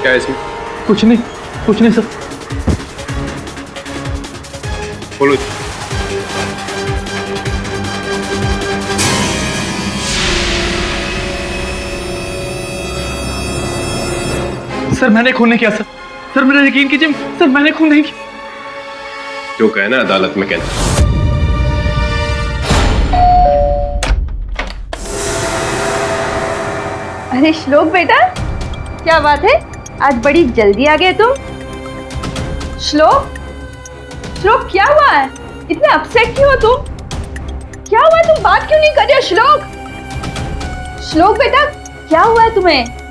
क्या है इसमें? कुछ नहीं सर। बोलो। सर मैंने खून नहीं किया सर। सर मेरा यकीन कीजिए सर, मैंने खून नहीं किया। जो कहना अदालत में कहना। अरे श्लोक बेटा, क्या बात है, आज बड़ी जल्दी आ गए तुम। श्लोक क्या हुआ है, इतने अपसेट क्यों हो तुम? क्या हुआ है, तुम बात क्यों नहीं कर रहे हो? श्लोक बेटा, क्या हुआ है तुम्हें?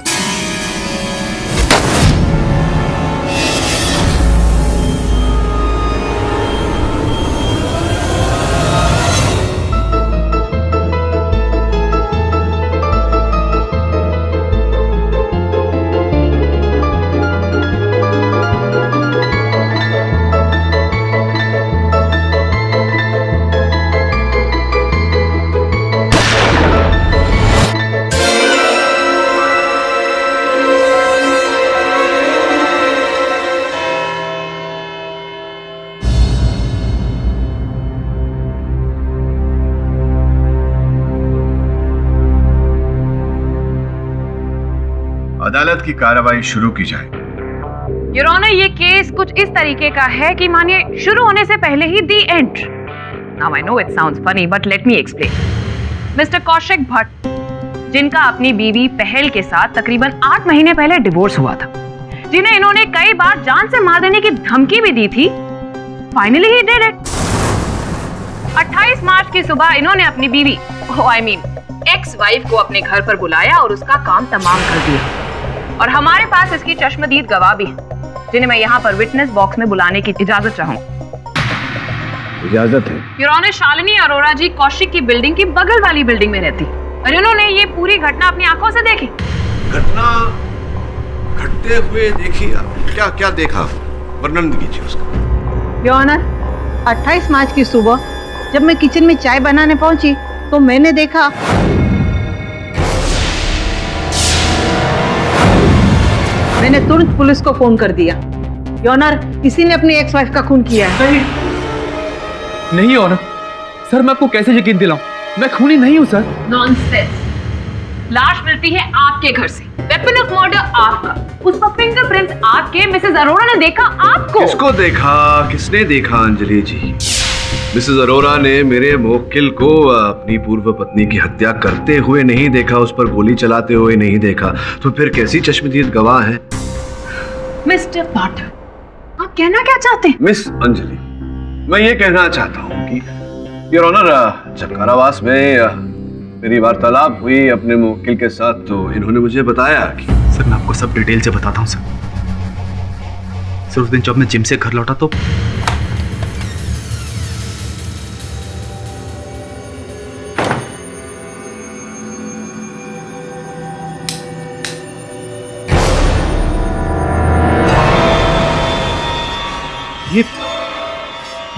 अदालत की कार्रवाई शुरू की जाए। योर ऑनर, ये केस कुछ इस तरीके का है कि मानिए शुरू होने से पहले ही the end. Now I know it sounds funny but let me explain. Mister Kaushik Bhatt, जिनका अपनी बीवी पहल के साथ तकरीबन 8 महीने पहले डिवोर्स हुआ था, जिन्हें इन्होंने कई बार जान से मार देने की धमकी भी दी थी, फाइनली ही डिड इट। 28 मार्च की सुबह इन्होंने अपनी बीवी एक्स वाइफ को अपने घर पर बुलाया और उसका काम तमाम कर दिया। और हमारे पास इसकी चश्मदीद गवाह भी है, जिन्हें मैं यहाँ पर विटनेस बॉक्स में बुलाने की इजाजत चाहूंगा। इजाजत है। योर ऑनर, शालिनी अरोड़ा जी कौशिक की बिल्डिंग की बगल वाली बिल्डिंग में रहती और इन्होंने ये पूरी घटना अपनी आंखों से देखी। घटना घटते हुए देखी? क्या क्या देखा, वर्णन कीजिए उसका। योर ऑनर, 28 मार्च की सुबह जब मैं किचन में चाय बनाने पहुंची तो मैंने देखा मैंने तुरंत पुलिस को फोन कर दिया। योर ऑनर, किसी ने अपनी एक्स वाइफ का खून किया है। नहीं ऑनर, सर मैं आपको कैसे यकीन दिलाऊं, मैं खूनी नहीं हूं सर। नॉनसेंस। लाश मिलती है आपके घर से, वेपन ऑफ मर्डर आपका, उस पर फिंगरप्रिंट्स आपके। मिसेस अरोड़ा ने देखा आपको। किसको देखा, किसने देखा अंजलि जी? मिसेस अरोड़ा ने मेरे मुवक्किल को अपनी पूर्व पत्नी की हत्या करते हुए नहीं देखा, उस पर गोली चलाते हुए नहीं देखा, तो फिर कैसी चश्मदीद गवाह है? मिस्टर पाठक, आप कहना क्या चाहते हैं? मिस अंजलि, मैं ये कहना चाहता हूँ कि योर ऑनर, जब कारावास में मेरी वार्तालाप हुई अपने मुवक्किल के साथ, तो इन्होंने मुझे बताया कि सर मैं आपको सब डिटेल से बताता हूँ सर। उस दिन जब मैं जिम से घर लौटा तो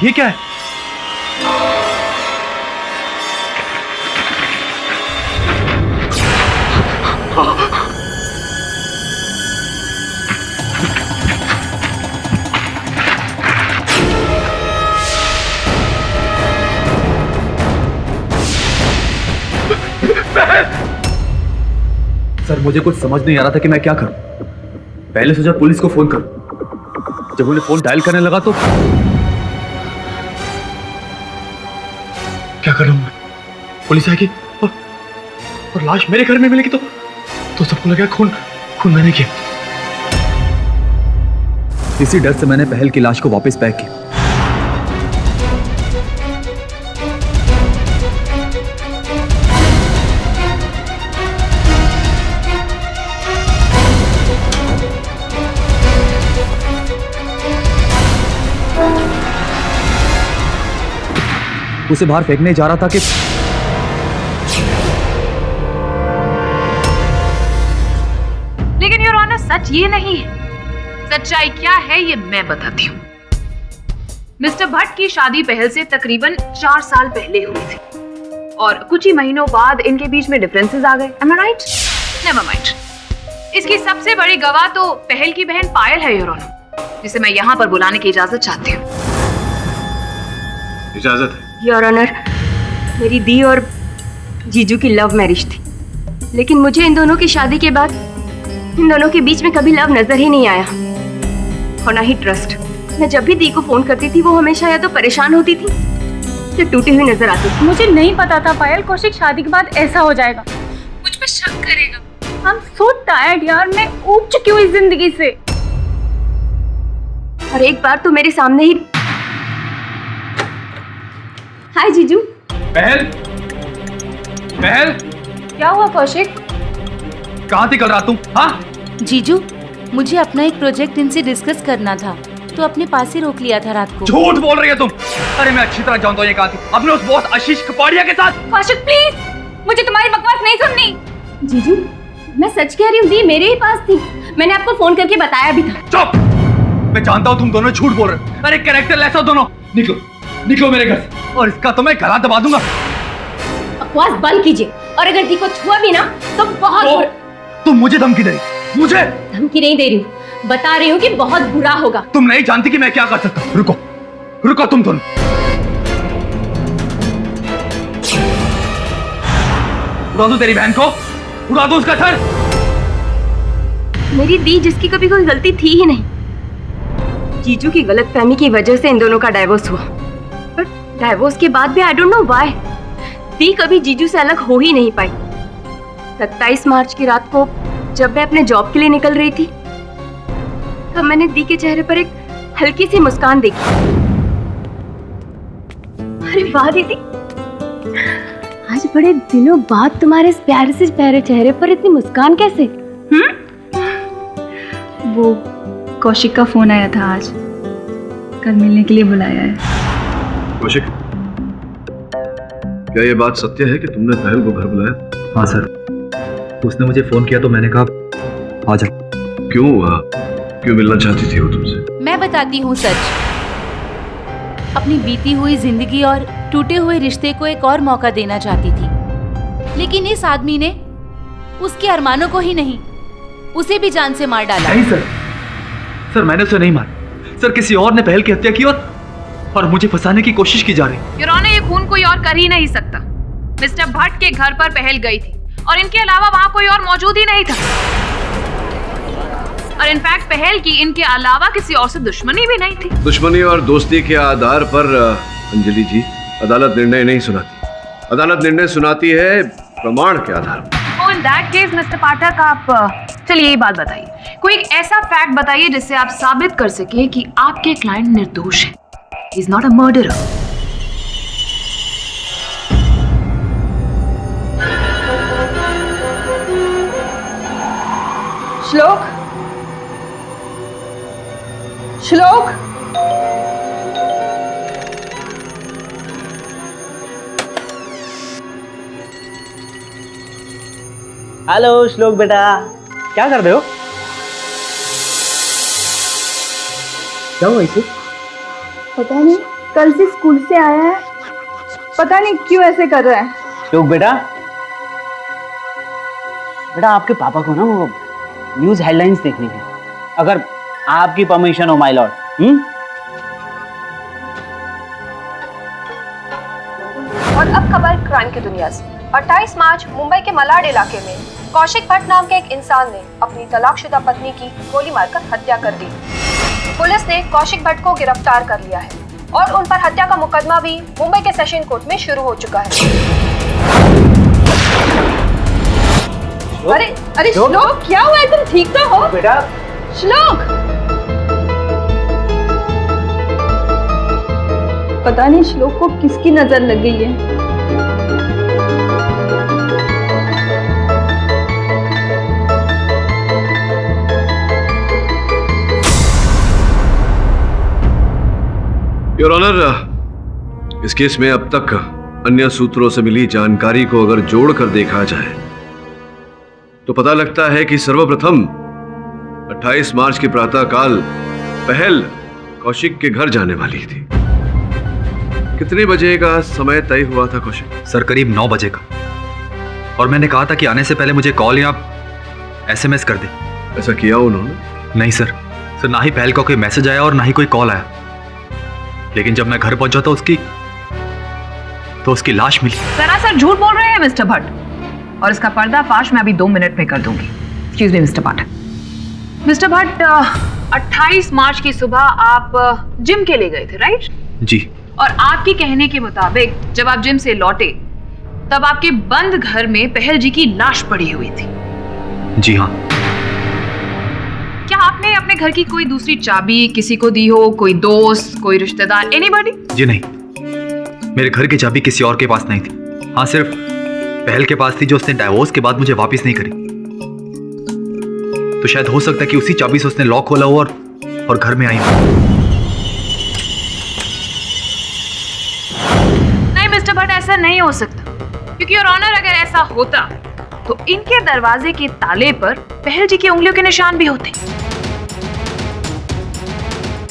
ये क्या है? सर मुझे कुछ समझ नहीं आ रहा था कि मैं क्या करूं। पहले सोचा पुलिस को फोन करूं, जब उन्हें फोन डायल करने लगा तो क्या कर रहा हूं मैं? पुलिस आएगी और लाश मेरे घर में मिलेगी तो सबको लगेगा खून मैंने किया। इसी डर से मैंने पहल की लाश को वापस पैक किया। उसे बाहर फेंकने जा रहा था कि लेकिन योर ऑनर, सच ये नहीं है। सच्चाई क्या है ये मैं बताती हूँ। मिस्टर भट्ट की शादी पहल से तकरीबन 4 साल पहले हुई थी और कुछ ही महीनों बाद इनके बीच में डिफरेंसेस आ गए। Am I right? Never mind. इसकी सबसे बड़ी गवाह तो पहल की बहन पायल है योर ऑनर, जिसे मैं यहाँ पर बुलाने की इजाजत चाहती हूँ। इजाजत है। योर ऑनर, मेरी दी और जीजू की लव मैरिज थी, लेकिन मुझे इन दोनों की शादी के बाद इन दोनों के बीच में कभी लव नजर ही नहीं आया और ना ही ट्रस्ट। मैं जब भी दी को फोन करती थी वो हमेशा या तो परेशान होती थी या टूटी हुई नजर आती थी। मुझे नहीं पता था पायल कौशिक शादी के बाद ऐसा हो जाएगा, मुझ पे शक करेगा। I'm so tired यार, मैं ऊब चुकी हूँ इस जिंदगी से। और एक बार तो मेरे सामने ही। हाय जीजू। पहल, पहल, क्या हुआ कौशिक? कहाँ थी कल रात तुम? हाँ, जीजू, मुझे अपना एक प्रोजेक्ट इनसे डिस्कस करना था तो अपने पास ही रोक लिया था रात को। झूठ बोल रही है तुम। अरे मैं अच्छी तरह जानता हूँ ये कहाँ थी, अपने उस बॉस आशीष कपाड़िया के साथ। कौशिक प्लीज, मुझे तुम्हारी बकवास नहीं सुननी। जीजू, मैं सच कह रही हूँ, दी मेरे ही पास थी, मैंने आपको फोन करके बताया भी था। चुप! मैं जानता हूँ तुम दोनों झूठ बोल रहे हो। अरे कैरेक्टर लेस हो दोनों। निकलो, निकलो मेरे घर से, और इसका तो मैं गला दबा दूंगा। बकवास बंद कीजिए, और अगर दी को छुआ भी ना तो बहुत तुम मुझे धमकी दे रही? मुझे धमकी नहीं दे रही हूँ, बता रही हूँ कि बहुत बुरा होगा। तुम नहीं जानती कि मैं क्या कर सकता हूँ। रुको, रुको तुम दोनों। उड़ा दो तेरी बहन को, उड़ा दो उसका सर। मेरी दी जिसकी कभी कोई गलती थी ही नहीं, जीजू की गलतफहमी की वजह से इन दोनों का डाइवोर्स हुआ। पर डाइवोर्स के बाद भी आई डोंट नो व्हाई दी कभी जीजू से अलग हो ही नहीं पाई। 27 मार्च की रात को जब मैं अपने जॉब के लिए निकल रही थी तब मैंने दी के चेहरे पर एक हल्की सी मुस्कान देखी। अरे वाह दीदी, आज बड़े दिनों बाद तुम्हारे इस प्यारे से प्यारे चेहरे पर इतनी मुस्कान कैसे? वो कौशिक का फोन आया था, आज कल मिलने के लिए बुलाया है। कौशिक, क्या ये बात सत्य है कि तुमने पहल को घर बुलाया? हाँ सर, उसने मुझे फोन किया तो मैंने कहा आ जा। क्यों मिलना चाहती थी वो तुमसे? मैं बताती हूँ सच। अपनी बीती हुई जिंदगी और टूटे हुए रिश्ते को एक और मौका देना चाहती थी, लेकिन इस आदमी ने उसके अरमानों को ही नहीं, उसे भी जान से मार डाला। नहीं सर, मैंने उसे नहीं मारा सर, किसी और ने पहल की हत्या की और मुझे फंसाने की कोशिश की जा रही। योर ऑनर, ये खून कोई और कर ही नहीं सकता। मिस्टर भट्ट के घर पर पहल गई थी और इनके अलावा वहाँ कोई और मौजूद ही नहीं था। और इनफैक्ट पहल की इनके अलावा किसी और से दुश्मनी भी नहीं थी। दुश्मनी और दोस्ती के आधार पर अंजलि जी, अदालत निर्णय नहीं सुनाती। अदालत निर्णय सुनाती है प्रमाण के आधार पर। तो इन दैट केस मिस्टर पाठक, आप चलिए ये बात बताइए, कोई एक ऐसा फैक्ट बताइए जिससे आप साबित कर सके कि आपके क्लाइंट निर्दोष है, he is not a murderer. श्लोक, श्लोक, हेलो श्लोक बेटा, क्या कर रहे हो? क्या हुआ इसे? पता नहीं, कल से स्कूल से आया है, पता नहीं क्यों ऐसे कर रहा है। श्लोक बेटा, आपके पापा को ना वो न्यूज़ हेडलाइंस देखनी है, अगर आपकी परमिशन हो माय लॉर्ड। और अब खबर क्राइम की दुनिया से। 28 मार्च मुंबई के मलाड इलाके में कौशिक भट्ट नाम के एक इंसान ने अपनी तलाकशुदा पत्नी की गोली मारकर हत्या कर दी। पुलिस ने कौशिक भट्ट को गिरफ्तार कर लिया है और उन पर हत्या का मुकदमा भी मुंबई के सेशन कोर्ट में शुरू हो चुका है। अरे श्लोक, क्या हुआ है? तुम ठीक तो हो बेटा? श्लोक, पता नहीं श्लोक को किसकी नजर लग गई है। योर ऑनर, इस केस में अब तक अन्य सूत्रों से मिली जानकारी को अगर जोड़कर देखा जाए तो पता लगता है कि सर्वप्रथम 28 मार्च के प्रातःकाल पहल कौशिक के घर जाने वाली थी। कितने बजे का समय तय हुआ था कौशिक? सर करीब 9 बजे का, और मैंने कहा था कि आने से पहले मुझे कॉल या SMS कर दे। ऐसा किया उन्होंने? नहीं सर, ना ही पहल का कोई मैसेज आया और ना ही कोई कॉल आया। लेकिन जब मैं घर पहुंचा तो उसकी लाश मिली। सरासर झूठ बोल रहे हैं मिस्टर भट्ट, और इसका पर्दाफाश मैं अभी 2 मिनट में कर दूंगी। Excuse me mister Bhatt. Mister Bhatt, 28 मार्च की सुबह आप जिम के लिए गए थे, राइट? जी। और आपके कहने के मुताबिक जब आप जिम से लौटे तब आपके बंद घर में पहल जी की लाश पड़ी हुई थी। जी हाँ। क्या आपने अपने घर की कोई दूसरी चाबी किसी को दी हो, कोई दोस्त, कोई रिश्तेदार, एनीबॉडी? जी नहीं, मेरे घर की चाबी किसी और के पास नहीं थी। हाँ, सिर्फ पहल के पास थी, जो उसने डाइवोर्स के बाद मुझे वापस नहीं करी। तो शायद हो सकता है कि उसी चाबी से उसने लॉक खोला हो और घर में आई हो। नहीं मिस्टर भट्ट, ऐसा नहीं हो सकता, क्योंकि योर ऑनर अगर ऐसा होता तो इनके दरवाजे के ताले पर पहल जी की उंगलियों के निशान भी होते।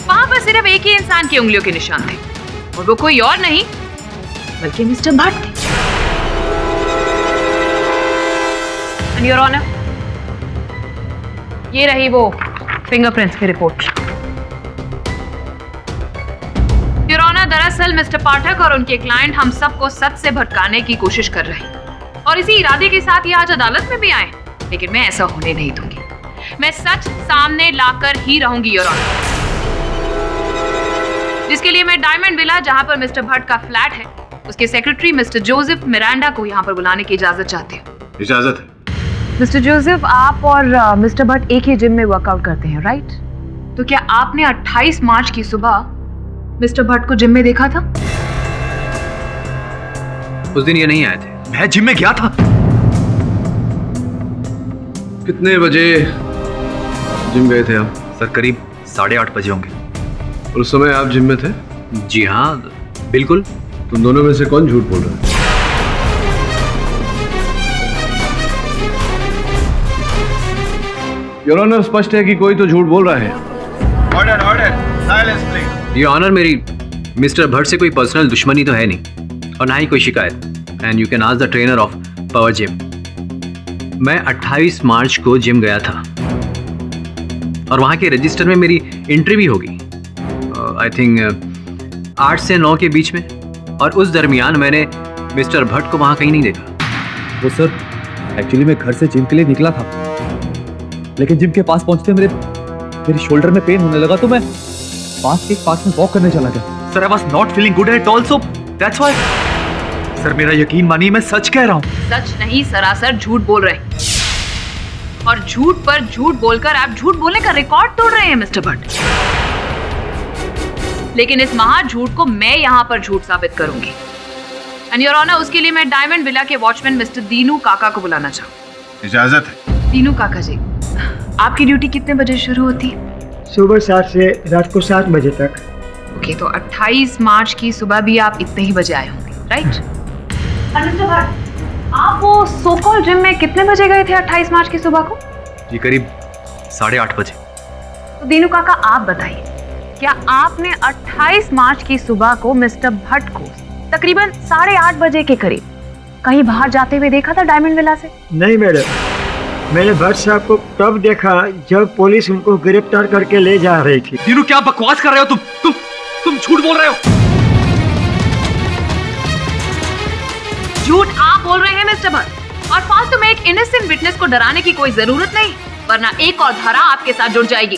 वहां पर सिर्फ एक ही इंसान की उंगलियों के निशान थे, और वो कोई और नहीं बल्कि मिस्टर भट्ट थे। एंड योर ऑनर, ये रही वो फिंगरप्रिंट्स की रिपोर्ट। योर ऑनर, दरअसल मिस्टर पाठक और उनके क्लाइंट हम सबको सच से भटकाने की कोशिश कर रहे हैं, और इसी इरादे के साथ ये आज अदालत में भी आए। लेकिन मैं ऐसा होने नहीं दूंगी। मैं सच सामने लाकर ही रहूंगी योर ऑनर, जिसके लिए मैं डायमंड विला, जहां पर मिस्टर भट्ट का फ्लैट है, उसके सेक्रेटरी मिस्टर जोसेफ मिरांडा को यहां पर बुलाने की इजाजत चाहती हूँ। इजाजत है। मिस्टर जोसेफ, आप और मिस्टर भट्ट एक ही जिम में वर्कआउट करते हैं, राइट? तो क्या आपने 28 मार्च की सुबह मिस्टर भट्ट को जिम में देखा था? उस दिन ये नहीं आए थे, मैं जिम में गया था। कितने बजे जिम गए थे आप? सर, करीब 8:30 बजे होंगे। और उस समय आप जिम में थे? जी हाँ, बिल्कुल। तुम दोनों में से कौन झूठ बोल रहा है? योर ऑनर, स्पष्ट है कि कोई तो झूठ बोल रहा है। Order order, silence please. ये ऑनर, मेरी मिस्टर भट्ट से कोई पर्सनल दुश्मनी तो है नहीं, और ना ही कोई शिकायत। And you can ask the trainer of power gym. मैं 28 मार्च को जिम गया था, और वहाँ के रजिस्टर में मेरी एंट्री भी होगी, आई थिंक 8 से 9 के बीच में। और उस दरमियान मैंने मिस्टर भट्ट को वहाँ कहीं नहीं देखा। वो सर, एक्चुअली मैं घर से जिम के लिए निकला था, लेकिन जिम के पास पहुंचते मेरे शोल्डर में पेन होने लगा, तो मैं पास में वॉक करने चला गया। Sir, I was not feeling good at all, so that's why. Sir, मेरा यकीन मानिए, मैं सच कह रहा हूँ। सच नहीं, सरासर झूठ बोल रहे हैं, और झूठ पर झूठ बोलकर आप झूठ बोलने का रिकॉर्ड तोड़ रहे हैं मिस्टर भट्ट। लेकिन इस महा झूठ को मैं यहाँ पर झूठ साबित करूंगी। एंड योर ऑनर, उसके लिए मैं डायमंड विला के वॉचमैन मिस्टर दीनू काका को बुलाना चाहूँ। इजाजत है। दीनू काका जी, आपकी ड्यूटी कितने बजे शुरू होती है? सुबह 7 से रात को 7 बजे तक। ओके, तो 28 मार्च की सुबह भी आप इतने ही बजे आए होंगे, राइट? मिस्टर भट्ट, आप वो सो कॉल जिम में कितने बजे गए थे 28 मार्च की सुबह को? जी, करीब 8:30 बजे। तो दीनू काका, आप बताइए, क्या आपने 28 मार्च की सुबह को मिस्टर भट्ट को तकरीबन 8:30 बजे के करीब कहीं बाहर जाते हुए देखा था डायमंड विला से? नहीं मैडम, मैंने भट्ट साहब को तब देखा जब पुलिस उनको गिरफ्तार करके ले जा रही थी। दीनू, क्या बकवास कर रहे हो तुम झूठ बोल रहे हो। झूठ आप बोल रहे हैं मिस्टर भट्ट, और फालतू में एक इनोसेंट विटनेस को डराने की कोई जरूरत नहीं, वरना एक और धारा आपके साथ जुड़ जाएगी।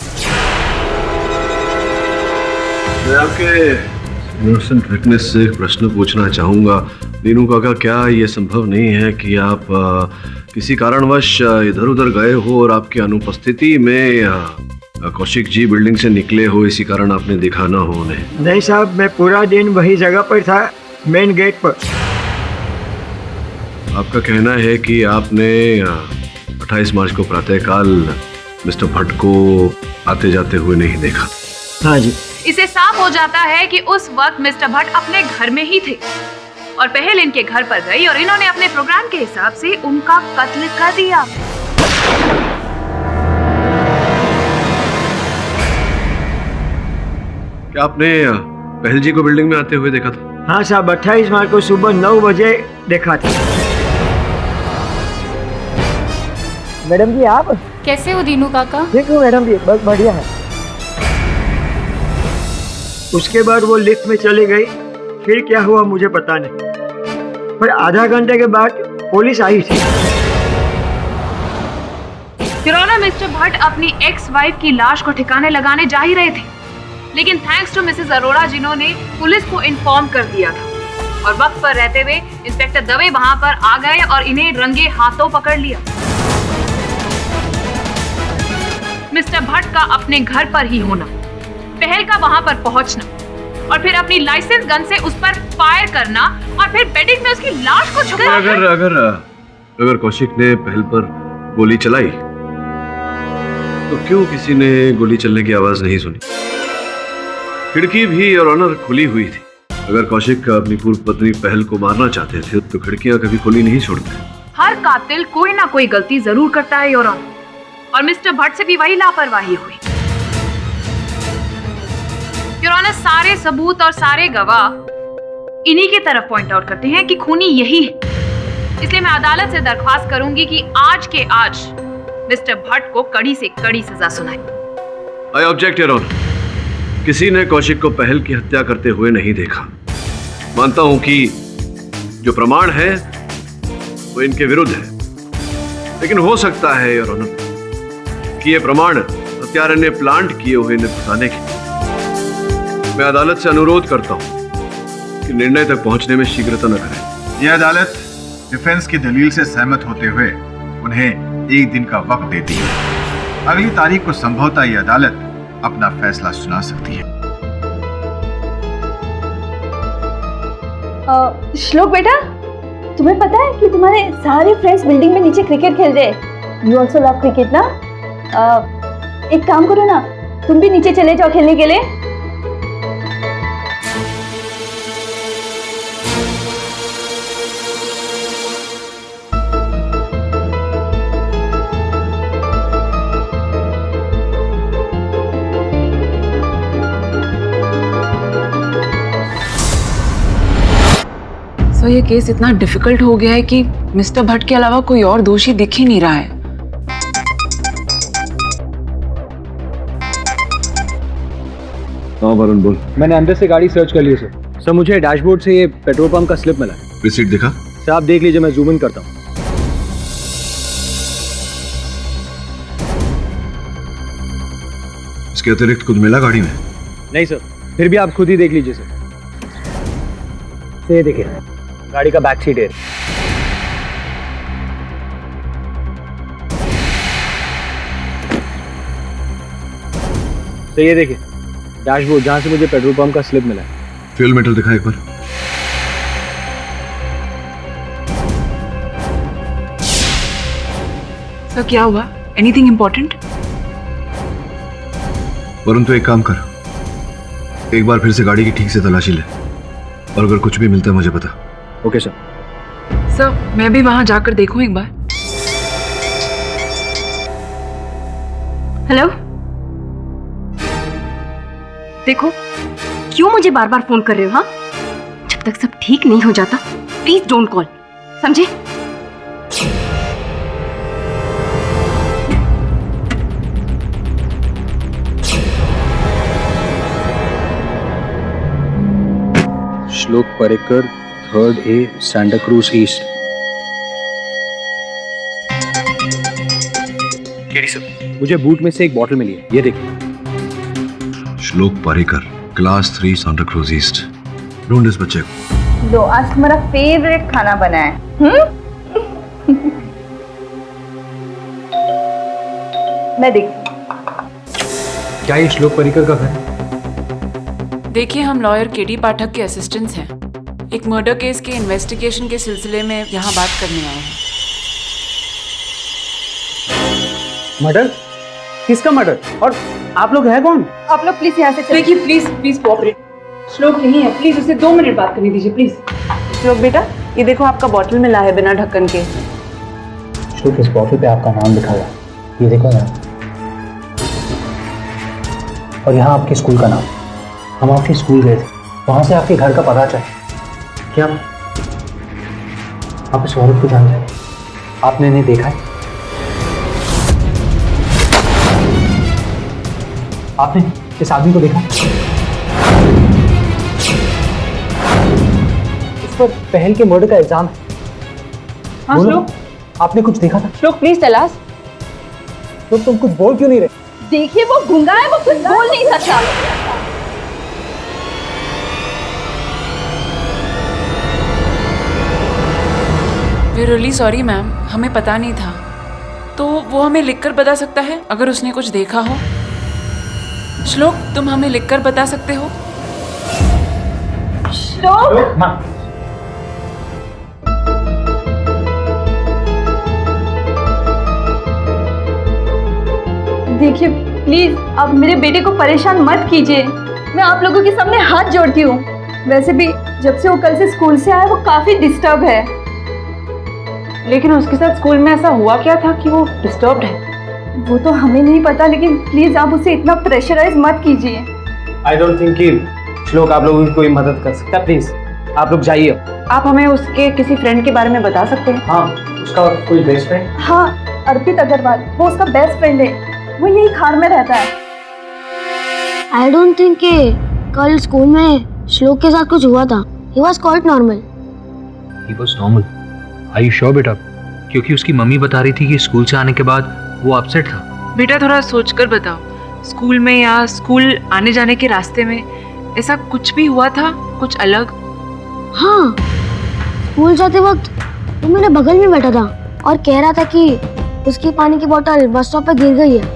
मैं आपके इनोसेंट विटनेस से एक प्रश्न पूछना चाहूंगा। दीनू काका, क्या ये संभव नहीं है कि आप किसी कारणवश इधर उधर गए हो और आपकी अनुपस्थिति में कौशिक जी बिल्डिंग से निकले हो, इसी कारण आपने देखा ना हो उन्हें? नहीं साहब, मैं पूरा दिन वही जगह पर था, मेन गेट पर। आपका कहना है कि आपने 28 मार्च को प्रातःकाल मिस्टर भट्ट को आते जाते हुए नहीं देखा? हाँ जी। इसे साफ हो जाता है कि उस वक्त मिस्टर भट्ट अपने घर में ही थे, और पहल इनके घर पर गई और इन्होंने अपने प्रोग्राम के हिसाब से उनका कत्ल कर दिया। क्या आपने पहल जी को बिल्डिंग में आते हुए देखा था? हाँ साहब, 28 मार्च को सुबह 9 बजे देखा था। मैडम जी, आप कैसे हो दीनू काका? देखो मैडम भी बस बढ़िया है। उसके बाद वो लिफ्ट में चली गई, फिर क्या हुआ मुझे पता नहीं, पर आधा घंटे के बाद पुलिस आई थी। योर ऑनर, मिस्टर भट्ट अपनी एक्स वाइफ की लाश को ठिकाने लगाने जा ही रहे थे, लेकिन थैंक्स टू मिसेस अरोड़ा जिन्होंने पुलिस को इन्फॉर्म कर दिया था और वक्त पर रहते हुए इंस्पेक्टर दवे वहां पर आ गए और इन्हें रंगे हाथों पकड़ लिया। मिस्टर भट्ट का अपने घर पर ही होना, पहल का वहां पर पहुंचना और फिर अपनी लाइसेंस गन से उस पर फायर करना और फिर बेडिंग में उसकी लाश को छुपाना। अगर कौशिक ने पहल पर गोली चलाई तो क्यों किसी ने गोली चलने की आवाज नहीं सुनी? खिड़की भी और ऑनर खुली हुई थी। अगर कौशिक अपनी पूर्व पत्नी पहल को मारना चाहते थे तो खिड़कियां कभी खुली नहीं छोड़ते। हर कातिल कोई ना कोई गलती जरूर करता है योर ऑनर, और मिस्टर भट्ट से भी वही लापरवाही हुई। योर ऑनर, सारे सबूत और सारे गवाह इन्हीं की तरफ पॉइंट आउट करते हैं कि खूनी यही है। इसलिए मैं अदालत से दरख्वास्त करूंगी कि आज के आज मिस्टर भट्ट को कड़ी से कड़ी सजा सुनाए। I object your honour. किसी ने कौशिक को पहल की हत्या करते हुए नहीं देखा। मानता हूं कि जो प्रमाण है वो इनके विरुद्ध है, लेकिन हो सकता है योर ऑनर कि ये प्रमाण हत्यारे ने प्लांट किए हुए इन्हें फंसाने के। मैं अदालत से अनुरोध करता हूं कि निर्णय तक पहुंचने में शीघ्रता न करें। यह अदालत डिफेंस की दलील से सहमत होते हुए उन्हें एक दिन का वक्त देती है। अगली तारीख को संभवतः यह अदालत अपना फैसला सुना सकती है। श्लोक बेटा, तुम्हें पता है कि तुम्हारे सारे फ्रेंड्स बिल्डिंग में नीचे क्रिकेट खेल रहे हैं। यू ऑल्सो लव क्रिकेट ना? एक काम करो ना, तुम भी नीचे चले जाओ खेलने के लिए। ये केस इतना डिफिकल्ट हो गया है कि मिस्टर भट्ट के अलावा कोई और दोषी दिख ही नहीं रहा है। हाँ वरुण बोल। मैंने अंदर से गाड़ी सर्च कर ली है सर। सर मुझे डैशबोर्ड से ये पेट्रोल पंप का स्लिप मिला है। रिसीट दिखा? सर आप देख लीजिए, मैं जूम इन करता हूँ। इसके अतिरिक्त कुछ मिला गाड़ी में? नहीं सर, फिर भी आप खुद ही देख लीजिए सर। ये देखिए गाड़ी का बैक सीट है। तो ये देखिए डैशबोर्ड जहां से मुझे पेट्रोल पंप का स्लिप मिला है। फ्यूल मीटर दिखा एक बार। सर क्या हुआ? Anything important? वरुण तो एक काम कर, एक बार फिर से गाड़ी की ठीक से तलाशी ले और अगर कुछ भी मिलता है मुझे बता। Okay sir. सर मैं भी वहां जाकर देखूं एक बार। हेलो, देखो क्यों मुझे बार बार फोन कर रहे हो? हाँ, जब तक सब ठीक नहीं हो जाता प्लीज डोंट कॉल, समझे? श्लोक Parrikar, 3rd A, Santa cruise east. मुझे बूट में से एक बॉटल मिली है, ये देखिए। श्लोक Parrikar, class 3, Santa cruise east. ढूंढ इस बच्चे को। लो, आज तुम्हारा फेवरेट खाना बना है। मैं देखती। क्या ये श्लोक परेकर का घर है? देखिए, हम लॉयर केडी पाठक के असिस्टेंट्स हैं। एक मर्डर केस के इन्वेस्टिगेशन के सिलसिले में यहाँ बात करने आए हैं। मर्डर? किसका मर्डर? और आप लोग हैं कौन? आप लोग प्लीज यहाँ से चलिए। देखिए प्लीज कोऑपरेट। श्लोक यही है, प्लीज उसे 2 मिनट बात करने दीजिए प्लीज। श्लोक बेटा, ये देखो आपका बॉटल मिला है बिना ढक्कन के। श्लोक, इस बॉटल पे आपका नाम लिखा हुआ है, ये देखो ना। और यहाँ आपके स्कूल का नाम। हम आपके स्कूल गए थे, वहां से आपके घर का पता चला। क्या आप इस औरत को जानते हैं? आपने इन्हें देखा है? आपने इस आदमी को देखा? इस पर पहल के मर्डर का इल्जाम है। हाँ बोलो, श्लोक, आपने कुछ देखा था? श्लोक प्लीज टेल अस। तो तुम कुछ बोल क्यों नहीं रहे? देखिए वो गूंगा है, वो कुछ बोल नहीं सकता। वी रियली सॉरी मैम, हमें पता नहीं था। तो वो हमें लिखकर बता सकता है अगर उसने कुछ देखा हो। श्लोक, तुम हमें लिखकर बता सकते हो? श्लोक, माँ, देखिए प्लीज आप मेरे बेटे को परेशान मत कीजिए। मैं आप लोगों के सामने हाथ जोड़ती हूँ। वैसे भी जब से वो कल से स्कूल से आया वो काफी डिस्टर्ब है। लेकिन उसके साथ स्कूल में ऐसा हुआ क्या था कि वो डिस्टर्ब्ड है? वो तो हमें नहीं पता, लेकिन प्लीज आप उसे इतना प्रेशराइज मत कीजिए। आई डोंट थिंक कि श्लोक आप लोगों की कोई मदद कर सकता। प्लीज आप लोग जाइए। आप हमें उसके किसी फ्रेंड के बारे में बता सकते हैं? हाँ, उसका कोई बेस्ट फ्रेंड? हाँ, अर्पित अग्रवाल, वो उसका बेस्ट फ्रेंड है। वो यही खार में रहता है। आई डोंट थिंक कि कल स्कूल में श्लोक के साथ कुछ हुआ था। He was quite normal. He was normal? Are you sure बेटा? क्योंकि उसकी मम्मी बता रही थी कि स्कूल से आने के बाद वो अपसेट था। बेटा थोड़ा सोचकर बताओ, स्कूल में या स्कूल आने जाने के रास्ते में ऐसा कुछ भी हुआ था, कुछ अलग? हाँ, स्कूल जाते वक्त वो मेरे बगल में बैठा था और कह रहा था कि उसकी पानी की बोतल बस स्टॉप पे गिर गई है।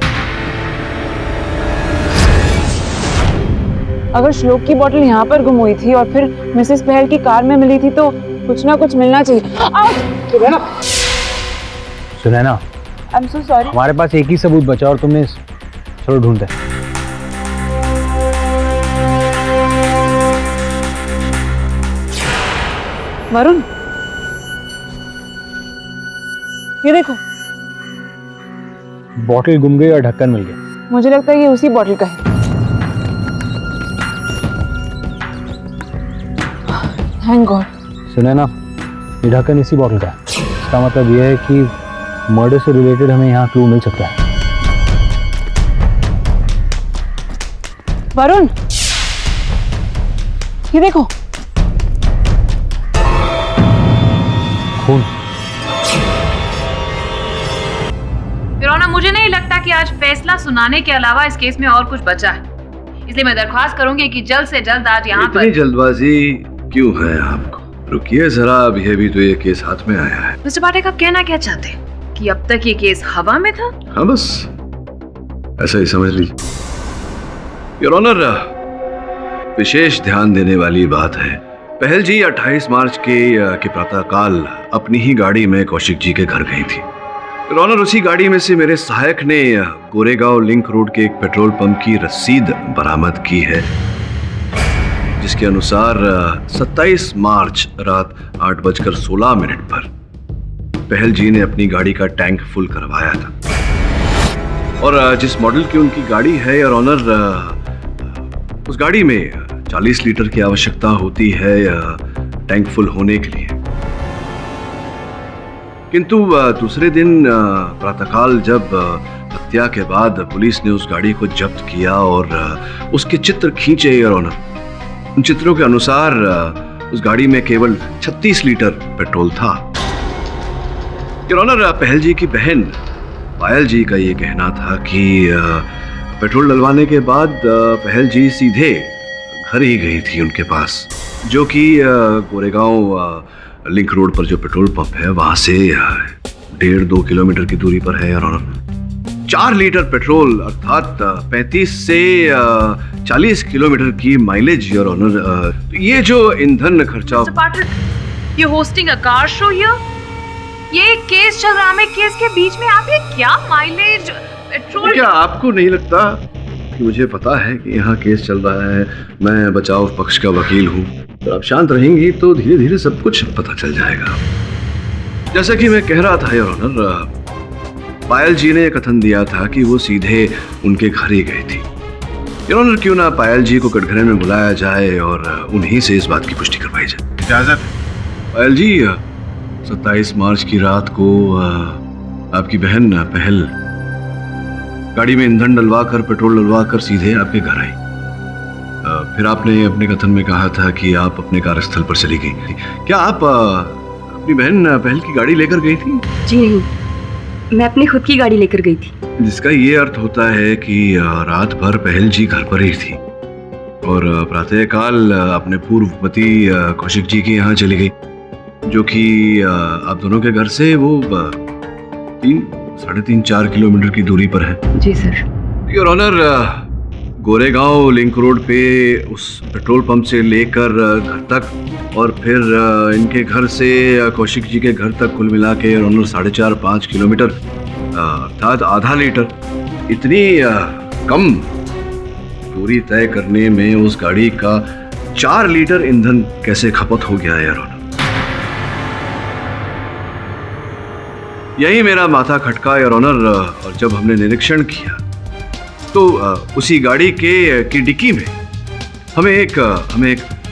अगर श्लोक की बोतल यहाँ पर गुम हुई थी और फिर मिसेस पहल की कार में मिली थी तो कुछ ना कुछ मिलना चाहिए। Sunaina, I am so sorry. हमारे पास एक ही सबूत बचा और तुमने चलो ढूंढते। वरुण, ये देखो, बॉटल गुम गई और ढक्कन मिल गया। मुझे लगता है ये उसी बॉटल का है। Thank God. सुनैना, ये ढक्कन इसी बॉटल का है। इसका मतलब यह है कि मर्डर से रिलेटेड हमें यहाँ क्लू मिल सकता है। वरुण, ये देखो, खून। फिरौना, मुझे नहीं लगता कि आज फैसला सुनाने के अलावा इस केस में और कुछ बचा है, इसलिए मैं दरख्वास्त करूंगी कि जल्द से जल्द आज यहाँ पर। इतनी जल्दबाजी क्यों है आपको? रुकिए जरा, अभी अभी तो ये केस हाथ में आया है। मिस्टर पाठक, आप कहना क्या चाहते हैं कि अब तक ये केस हवा में था? हाँ, बस ऐसा ही समझ लीजिए। योर ऑनर, विशेष ध्यान देने वाली बात है, पहल जी 28 मार्च के प्रातःकाल अपनी ही गाड़ी में कौशिक जी के घर गई थी। योर ऑनर, उसी गाड़ी में से मेरे सहायक ने गोरेगांव लिंक रोड के एक पेट्रोल पंप की रसीद बरामद की है, जिसके अनुसार 27 मार्च रात 8:16 पर पहल जी ने अपनी गाड़ी का टैंक फुल करवाया था। और जिस मॉडल की उनकी गाड़ी है योर ऑनर, उस गाड़ी में 40 लीटर की आवश्यकता होती है टैंक फुल होने के लिए। किंतु दूसरे दिन प्रातःकाल जब हत्या के बाद पुलिस ने उस गाड़ी को जब्त किया और उसके चित्र खींचे योर ऑनर, उन चित्रों के अनुसार उस गाड़ी में केवल 36 लीटर पेट्रोल था। योर ऑनर, पहल जी की बहन पायल जी का ये कहना था कि पेट्रोल डलवाने के बाद पहल जी सीधे घर ही गई थी उनके पास, जो कि गोरेगांव लिंक रोड पर जो पेट्रोल पंप है वहां से 1.5-2 किलोमीटर की दूरी पर है योर ऑनर। 4 लीटर पेट्रोल अर्थात 35 से 40 किलोमीटर की माइलेज योर ऑनर। ये जो ईंधन खर्चा। You hosting a car show here? ये केस चल रहा है, केस के बीच में आप ये क्या माइलेज पेट्रोल? क्या आपको नहीं लगता कि मुझे पता है कि यहाँ केस चल रहा है, मैं बचाव पक्ष का वकील हूँ। तो आप शांत रहेंगी तो धीरे धीरे सब कुछ पता चल जाएगा। जैसा कि मैं कह रहा था योर ऑनर, पायल जी ने कथन दिया था कि वो सीधे उनके घर ही गई थी। योर ऑनर, क्यों ना पायल जी को कटघरे में बुलाया जाए और उन्हीं से इस बात की पुष्टि करवाई जाए। इजाजत? पायल जी, 27 मार्च की रात को आपकी बहन पहल गाड़ी में ईंधन डलवा कर, पेट्रोल डलवा कर सीधे आपके घर आई। फिर आपने अपने कथन में कहा था कि आप अपने कार्यस्थल पर चली गई थी। क्या आप अपनी बहन पहल की गाड़ी लेकर गई थी? जी नहीं, मैं अपनी खुद की गाड़ी लेकर गई थी। जिसका ये अर्थ होता है कि रात भर पहल जी घर पर ही थी और प्रातःकाल अपने पूर्व पति कौशिक जी के यहाँ चली गई, जो कि आप दोनों के घर से वो 3-4 किलोमीटर की दूरी पर है। जी sir. Your honour, Goregaon link road पे उस पेट्रोल पंप से लेकर घर तक और फिर इनके घर से कौशिक जी के घर तक कुल मिला के योर ऑनर 4.5-5 किलोमीटर, अर्थात आधा लीटर, इतनी कम दूरी तय करने में उस गाड़ी का 4 लीटर ईंधन कैसे खपत हो गया है योर ऑनर? यही मेरा माथा खटका योर ऑनर। और जब हमने निरीक्षण किया तो उसी गाड़ी की डिक्की में हमें एक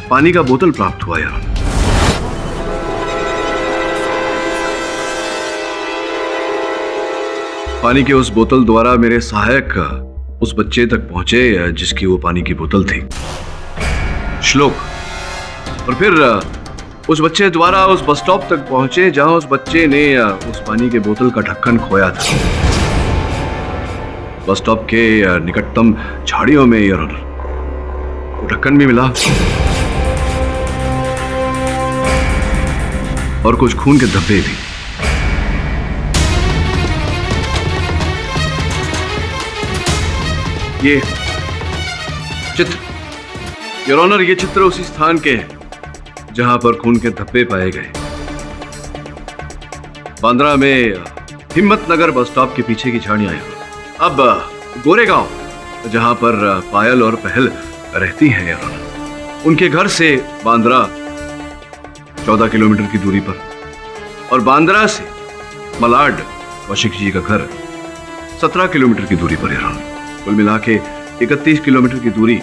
पानी का बोतल प्राप्त हुआ यार। पानी के उस बोतल द्वारा मेरे सहायक उस बच्चे तक पहुंचे जिसकी वो पानी की बोतल थी, श्लोक, और फिर उस बच्चे द्वारा उस बस स्टॉप तक पहुंचे जहां उस बच्चे ने उस पानी के बोतल का ढक्कन खोया था। बस स्टॉप के निकटतम झाड़ियों में यार वो ढक्कन भी मिला और कुछ खून के धब्बे भी। ये चित्र योर ऑनर, ये चित्र उसी स्थान के हैं जहां पर खून के धब्बे पाए गए। बांद्रा में हिम्मतनगर बस स्टॉप के पीछे की झाड़ियां। अब गोरेगांव जहां पर पायल और पहल रहती हैं यार, उनके घर से बांद्रा 14 किलोमीटर की दूरी पर और बांद्रा से मलाड कौशिक जी का घर 17 किलोमीटर की दूरी पर यार। कुल मिला के 31 किलोमीटर की दूरी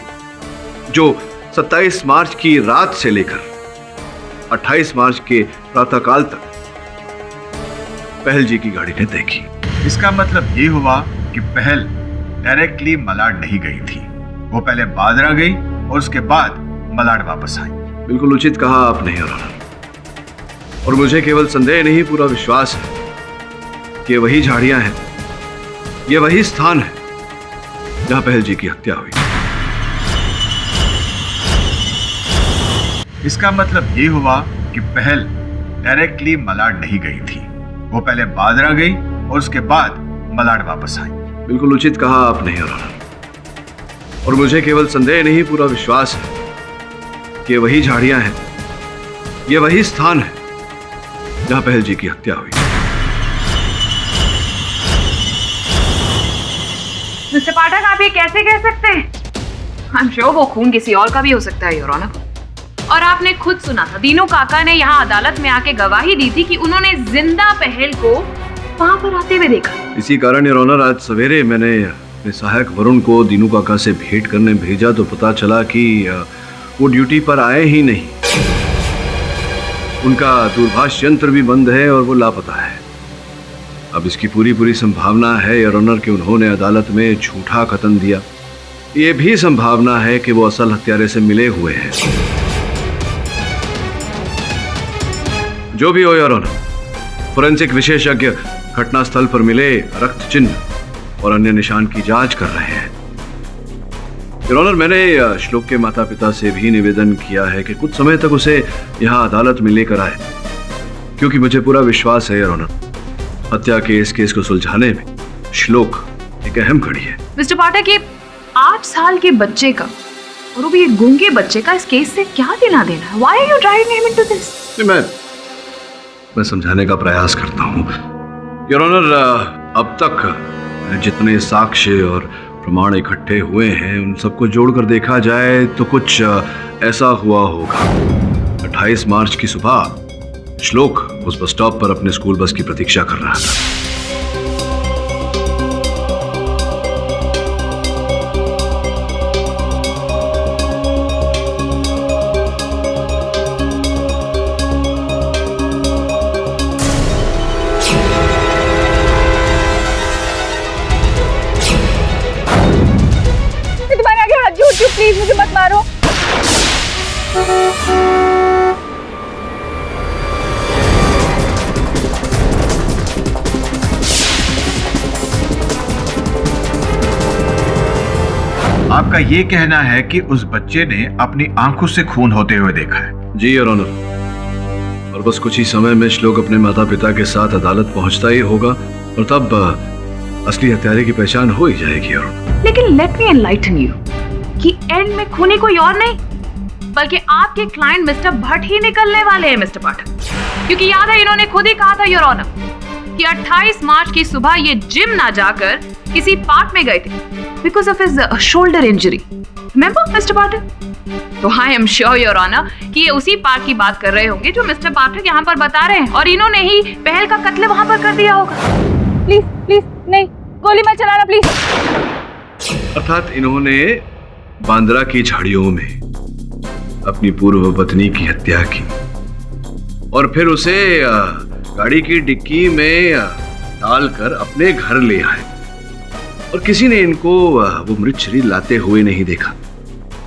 जो 27 मार्च की रात से लेकर 28 मार्च के प्रातःकाल तक पहल जी की गाड़ी ने तय की। इसका मतलब ये हुआ कि पहल डायरेक्टली मलाड नहीं गई थी, वो पहले बांद्रा गई और उसके बाद मलाड वापस आई। बिल्कुल उचित कहा आपने योर ऑनर, और मुझे केवल संदेह नहीं पूरा विश्वास है कि ये वही झाड़ियां हैं, ये वही स्थान है जहां पहल जी की हत्या हुई। इसका मतलब ये हुआ कि पहल डायरेक्टली मलाड नहीं गई थी, वो पहले बांद्रा गई और उसके बाद मलाड वापस आई। बिल्कुल उचित कहा आपने योर ऑनर, और मुझे केवल संदेह नहीं पूरा विश्वास है कि ये वही झाड़ियां हैं, ये वही स्थान है जहां पहल जी की हत्या हुई। मिस्टर पाठक, आप ये कैसे कह सकते हैं? आई एम श्योर वो खून किसी और का भी हो सकता है योर ऑनर। और आपने खुद सुना था, दीनू काका ने यहाँ अदालत में आके गवाही दी थी कि उन्होंने जिंदा पहल को वहां पर आते हुए देखा। इसी कारण योर ऑनर आज सवेरे मैंने अपने सहायक वरुण को दीनू काका से भेंट करने भेजा तो पता चला कि वो ड्यूटी पर आए ही नहीं, उनका दूरभाष यंत्र भी बंद है और वो लापता है। अब इसकी पूरी संभावना है योर ऑनर कि उन्होंने अदालत में झूठा कथन दिया। ये भी संभावना है कि वो असल हत्यारे से मिले हुए हैं। जो भी हो योर ऑनर, फोरेंसिक विशेषज्ञ घटनास्थल पर मिले रक्त चिन्ह और अन्य निशान की जांच कर रहे हैं। योर ऑनर, मैंने श्लोक के माता पिता से भी निवेदन किया है कि कुछ समय तक उसे यहाँ अदालत में लेकर आए, क्योंकि मुझे पूरा विश्वास है योर ऑनर, हत्या के इस केस को सुलझाने में श्लोक एक अहम कड़ी है। मिस्टर पाठक, ये 8 साल के बच्चे का और वो भी एक गूंगे बच्चे का इस केस से क्या लेना देना है? Why are you dragging him into this? मैं समझाने का प्रयास करता हूँ योर ऑनर। अब तक जितने साक्ष्य और प्रमाण इकट्ठे हुए हैं उन सबको जोड़कर देखा जाए तो कुछ ऐसा हुआ होगा। 28 मार्च की सुबह श्लोक उस बस स्टॉप पर अपने स्कूल बस की प्रतीक्षा कर रहा था। मुझे मत मारो। आपका ये कहना है कि उस बच्चे ने अपनी आंखों से खून होते हुए देखा है? जी योर ऑनर, और बस कुछ ही समय में श्लोक अपने माता पिता के साथ अदालत पहुंचता ही होगा और तब असली हत्यारे की पहचान हो ही जाएगी। योर ऑनर, लेकिन लेट मी एनलाइटन यू कि एंड में खूनी कोई और नहीं बल्कि आपके क्लाइंट मिस्टर भट्ट ही निकलने वाले हैं मिस्टर पाठक, क्योंकि याद है इन्होंने खुद ही कहा था योर ऑनर कि 28 मार्च की सुबह ये जिम ना जाकर किसी पार्क में गए थे because of his shoulder injury. Remember mister Pathak? तो I am sure your honour कि ये उसी पार्क की बात कर रहे होंगे जो मिस्टर पाठक यहाँ पर बता रहे हैं और इन्होंने ही पहल का कत्ल वहां पर कर दिया होगा। प्लीज प्लीज नहीं, गोली मत चलाना प्लीज। अर्थात इन्होंने बांद्रा की झाड़ियों में अपनी पूर्व पत्नी की हत्या की और फिर उसे गाड़ी की डिक्की में डालकर अपने घर ले आए और किसी ने इनको वो मृत शरीर लाते हुए नहीं देखा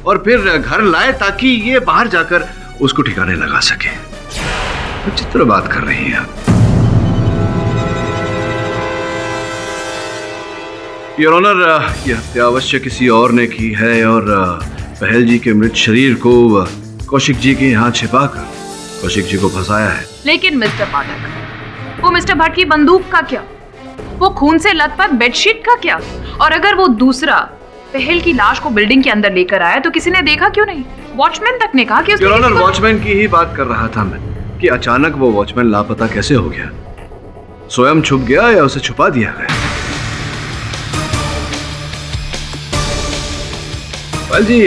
और फिर घर लाए ताकि ये बाहर जाकर उसको ठिकाने लगा सके। विचित्र बात कर रही हैं आप। योर ऑनर, यह हत्या अवश्य किसी और ने की है और पहल जी के मृत शरीर को कौशिक जी के यहाँ छिपाकर कौशिक जी को फंसाया है। लेकिन मिस्टर पाठक, वो मिस्टर भट्ट की बंदूक का क्या, वो खून से लथपथ बेडशीट का क्या, और अगर वो दूसरा पहल की लाश को बिल्डिंग के अंदर लेकर आया तो किसी ने देखा क्यों नहीं? वॉचमैन तक ने कहा कि योर ऑनर, वॉचमैन की ही बात कर रहा था मैं कि अचानक वो वॉचमैन लापता कैसे हो गया, स्वयं छुप गया या उसे छुपा दिया गया? पाल जी,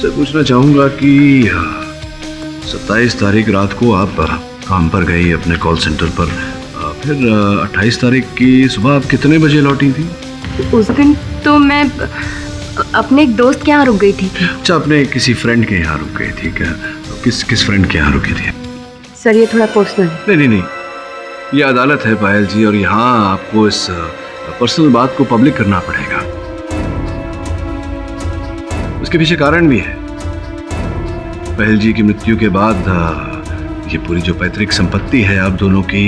से पूछना चाहूंगा कि 27 तारीख रात को आप काम पर गई अपने कॉल सेंटर पर, फिर 28 तारीख की सुबह आप कितने बजे लौटी थी? उस दिन तो मैं अपने एक दोस्त के यहाँ रुक गई थी। अच्छा, अपने किसी फ्रेंड के यहाँ रुक गई थी क्या? किस फ्रेंड के यहाँ रुकी थी? सर ये थोड़ा पर्सनल। नहीं, ये अदालत है पायल जी और यहाँ आपको इस पर्सनल बात को पब्लिक करना पड़ेगा। उसके पीछे कारण भी है। पहल जी की मृत्यु के बाद ये पूरी जो पैतृक संपत्ति है आप दोनों की,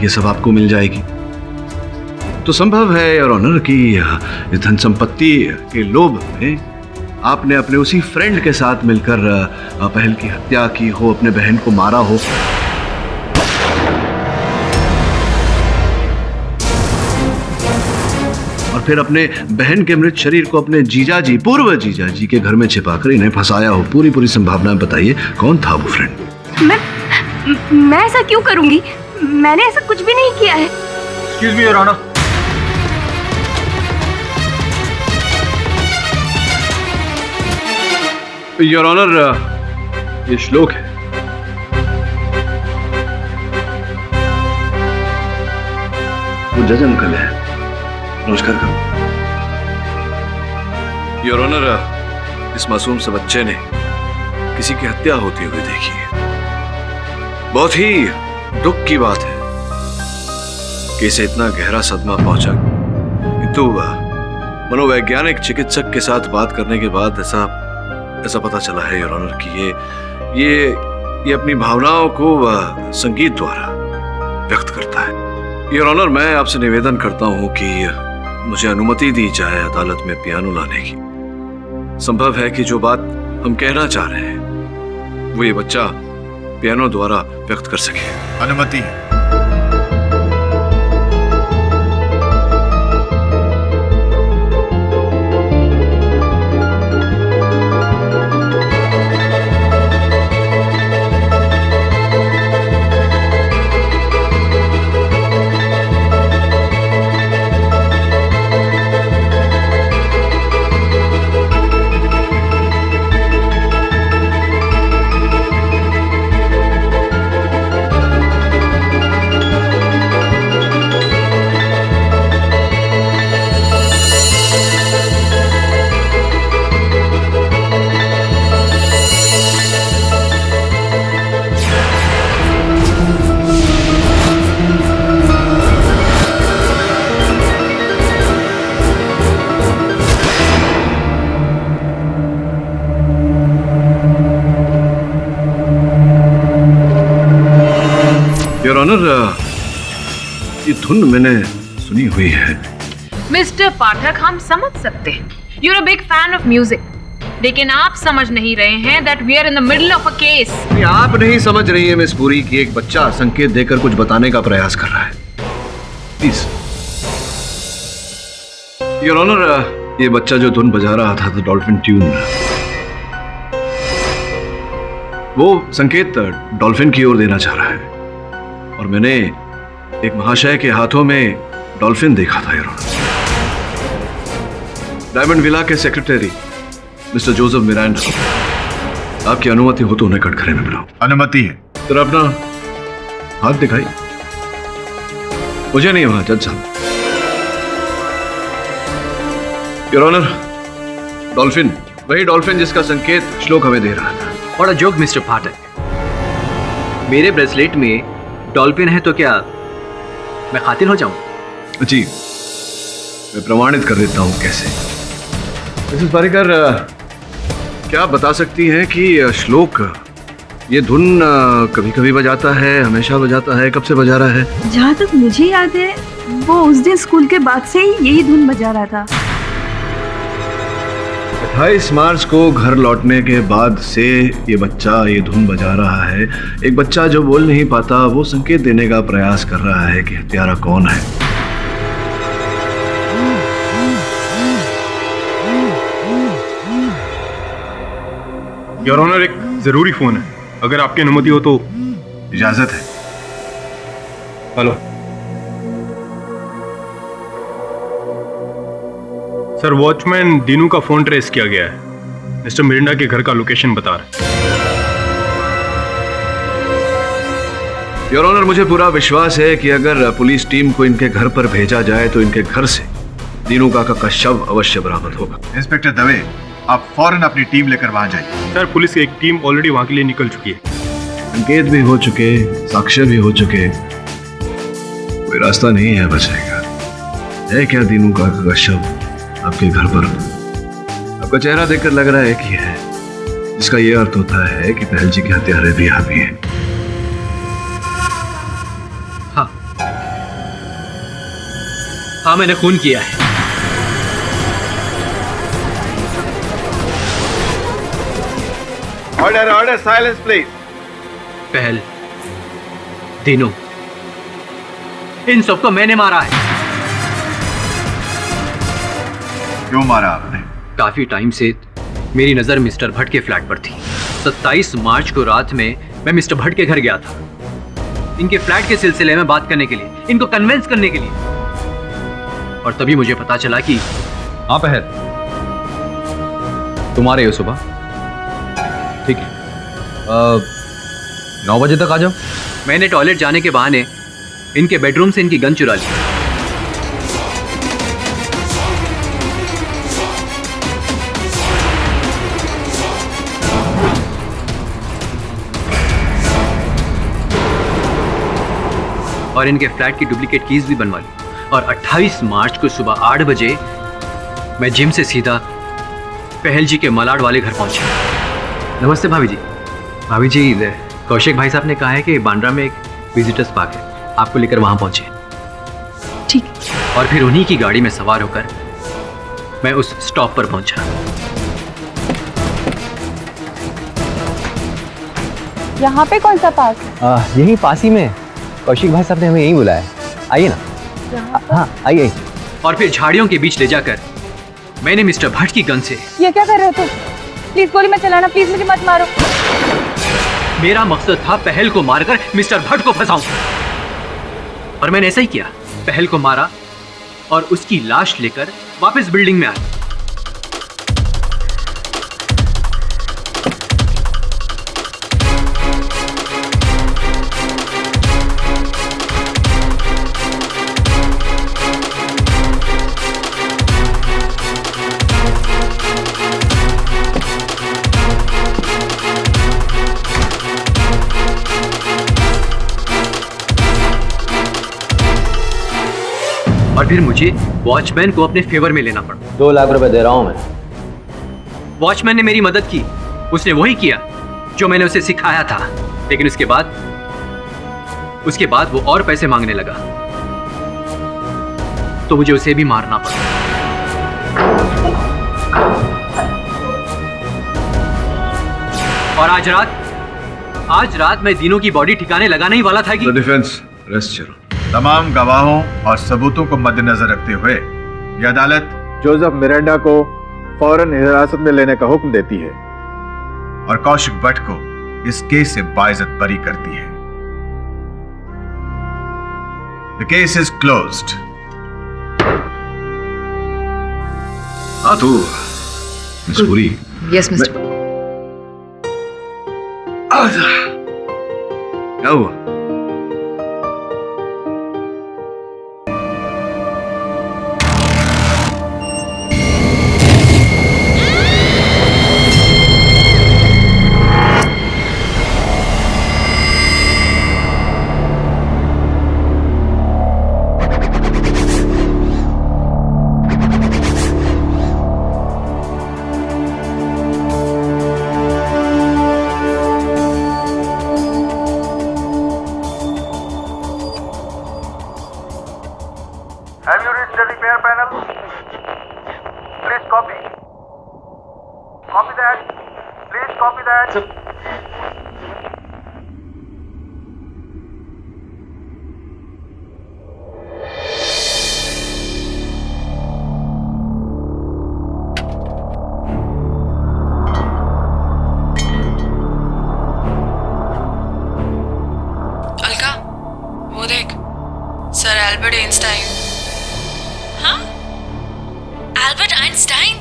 ये सब आपको मिल जाएगी। तो संभव है योर ऑनर कि इस धन संपत्ति के लोभ में आपने अपने उसी फ्रेंड के साथ मिलकर पहल की हत्या की हो, अपने बहन को मारा हो। और फिर अपने बहन के मृत शरीर को अपने जीजाजी, पूर्व जीजाजी के घर में छिपाकर इन्हें फंसाया हो। पूरी संभावनाएं बताइए, कौन था वो फ्रेंड? मैं ऐसा क्यों करूंगी? मैंने ऐसा कुछ भी नहीं किया है। Excuse me your honour. Your honour, ये श्लोक है। वो जज अंकल है, नमस्कार करो। योर ऑनर, इस मासूम से बच्चे ने किसी की हत्या होती हुई देखी है। बहुत ही दुख की बात है कि इसे इतना गहरा सदमा पहुंचा, किंतु मनोवैज्ञानिक चिकित्सक के साथ बात करने के बाद ऐसा पता चला है योर ऑनर कि ये अपनी भावनाओं को संगीत द्वारा व्यक्त करता है। योर ऑनर, मैं आपसे निवेदन करता हूं कि मुझे अनुमति दी जाए अदालत में पियानो लाने की। संभव है कि जो बात हम कहना चाह रहे हैं वो ये बच्चा पियानो द्वारा व्यक्त कर सके। अनुमति है। योर ऑनर, ये धुन मैंने सुनी हुई है। मिस्टर पाठक, हम समझ सकते हैं, you're a big fan of music, लेकिन आप समझ नहीं रहे हैं that we are in the middle of a case. आप नहीं समझ रही है मिस पुरी कि एक बच्चा संकेत देकर कुछ बताने का प्रयास कर रहा है। प्लीज योर ऑनर, ये बच्चा जो धुन बजा रहा था द डॉल्फिन ट्यून, वो संकेत डॉल्फिन की ओर देना चाह रहा है और मैंने एक महाशय के हाथों में डॉल्फिन देखा था। योर ऑनर, डायमंड विला के सेक्रेटरी मिस्टर जोसेफ मिरांडा, आपकी अनुमति हो तो उन्हें कटघरे में बुलाओ। अनुमति है। तो अपना हाथ दिखाई। मुझे नहीं वहां जज साहब। योर ऑनर, डॉल्फिन, वही डॉल्फिन जिसका संकेत श्लोक हमें दे रहा था। What a joke, मिस्टर पाठक। मेरे ब्रेसलेट में डॉल्फिन है तो क्या मैं कातिल हो जाऊं? जी, मैं प्रमाणित कर देता हूं कैसे। मिसेस पारिकर, क्या आप बता सकती हैं कि श्लोक ये धुन कभी कभी बजाता है, हमेशा बजाता है, कब से बजा रहा है? जहाँ तक मुझे याद है वो उस दिन स्कूल के बाद से ही यही धुन बजा रहा था। 28 मार्च को घर लौटने के बाद से ये बच्चा ये धुन बजा रहा है। एक बच्चा जो बोल नहीं पाता वो संकेत देने का प्रयास कर रहा है कि हत्यारा कौन है। योर ऑनर, एक जरूरी फोन है, अगर आपकी अनुमति हो तो। इजाजत है। हेलो सर, वॉचमैन दीनू का फोन ट्रेस किया गया है। मिस्टर मिरिंडा के घर का लोकेशन बता रहे हैं। योर ऑनर, मुझे पूरा विश्वास है कि अगर पुलिस टीम को इनके घर पर भेजा जाए तो इनके घर से दीनू काका का शव अवश्य बरामद होगा। इंस्पेक्टर दवे, आप फौरन अपनी टीम लेकर वहां जाइए। सर, पुलिस की एक टीम ऑलरेडी वहां के लिए निकल चुकी है। संकेत भी हो चुके, साक्ष्य भी हो चुके, कोई रास्ता नहीं है बचने का। है क्या दीनू काका का शव आपके घर पर? आपका चेहरा देखकर लग रहा है कि है, जिसका यह अर्थ होता है कि पहल जी के हत्यारे भी हावी हैं। हाँ, मैंने खून किया है। Order order, silence please. पहल, दीनू, इन सबको मैंने मारा है। क्यों मारा आपने? काफी टाइम से मेरी नजर मिस्टर भट्ट के फ्लैट पर थी। 27 मार्च को रात में मैं मिस्टर भट्ट के घर गया था, इनके फ्लैट के सिलसिले में बात करने के लिए, इनको कन्विंस करने के लिए। और तभी मुझे पता चला कि हाँ पहल, तुम्हारे हो सुबह, ठीक है, 9 बजे तक आ जाओ। मैंने टॉयलेट जाने के बहाने इनके बेडरूम से इनकी गन चुरा ली। और इनके फ्लैट की डुप्लीकेट कीज भी बनवा ली। और 28 मार्च को सुबह 8 बजे मैं जिम से सीधा पहल जी के मलाड वाले घर पहुंचा। नमस्ते भाभी जी। भाभी जी, कौशिक भाई साहब ने कहा है कि बांद्रा में एक विजिटर्स पार्क है, आपको लेकर वहां पहुंचे। ठीक। और फिर उन्हीं की गाड़ी में सवार होकर मैं उस स्टॉप पर पहुंचा। यहाँ पे कौन सा पार्क? यही पास ही में, कौशिक भाई साहब ने हमें यहीं बुलाया। आइए ना। हाँ आइए। और फिर झाड़ियों के बीच ले जाकर मैंने मिस्टर भट्ट की गन से। ये क्या कर रहे हो तुम? प्लीज गोली मत चलाना, प्लीज मुझे मत मारो। मेरा मकसद था पहल को मारकर मिस्टर भट्ट को फंसाऊं, और मैंने ऐसा ही किया। पहल को मारा और उसकी लाश लेकर वापस बिल्डिंग में आया। और फिर मुझे वॉचमैन को अपने फेवर में लेना पड़ा। 2 लाख रुपए दे रहा हूं मैं। वॉचमैन ने मेरी मदद की, उसने वही किया जो मैंने उसे सिखाया था। लेकिन उसके बाद उसके बाद वो और पैसे मांगने लगा, तो मुझे उसे भी मारना पड़ा। और आज रात मैं दीनू की बॉडी ठिकाने लगाने ही वाला था कि डिफेंस रेस्ट करो। तमाम गवाहों और सबूतों को मद्देनजर रखते हुए यह अदालत जोसेफ मिरांडा को फौरन हिरासत में लेने का हुक्म देती है और कौशिक भट्ट को इस केस से बाइज्जत बरी करती है। The case is closed. हाँ तो मिस पुरी। Yes mister. क्या हुआ? Have you reached the repair panel? Please copy. Copy that. Please copy that. Alka, वो देख, सर एल्बर्ट आइंस्टाइन। हाँ? Albert Einstein?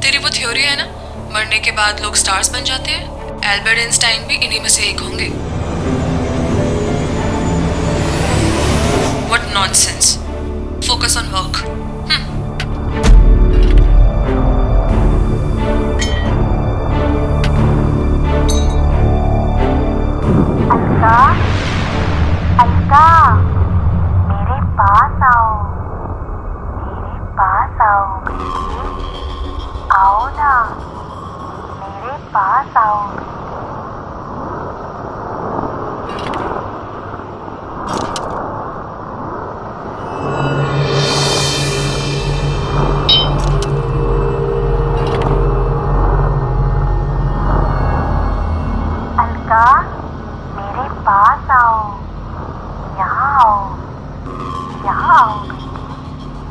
तेरी वो थ्योरी है ना, मरने के बाद लोग स्टार्स बन जाते हैं। एल्बर्ट आइंस्टाइन भी इन्हीं में से एक होंगे। What nonsense. Focus on work. Alka, Alka, मेरे पास आओ, मेरे पास आओ, आओ ना, मेरे पास आओ। अलका, मेरे पास आओ, यहाँ आओ, यहाँ आओ,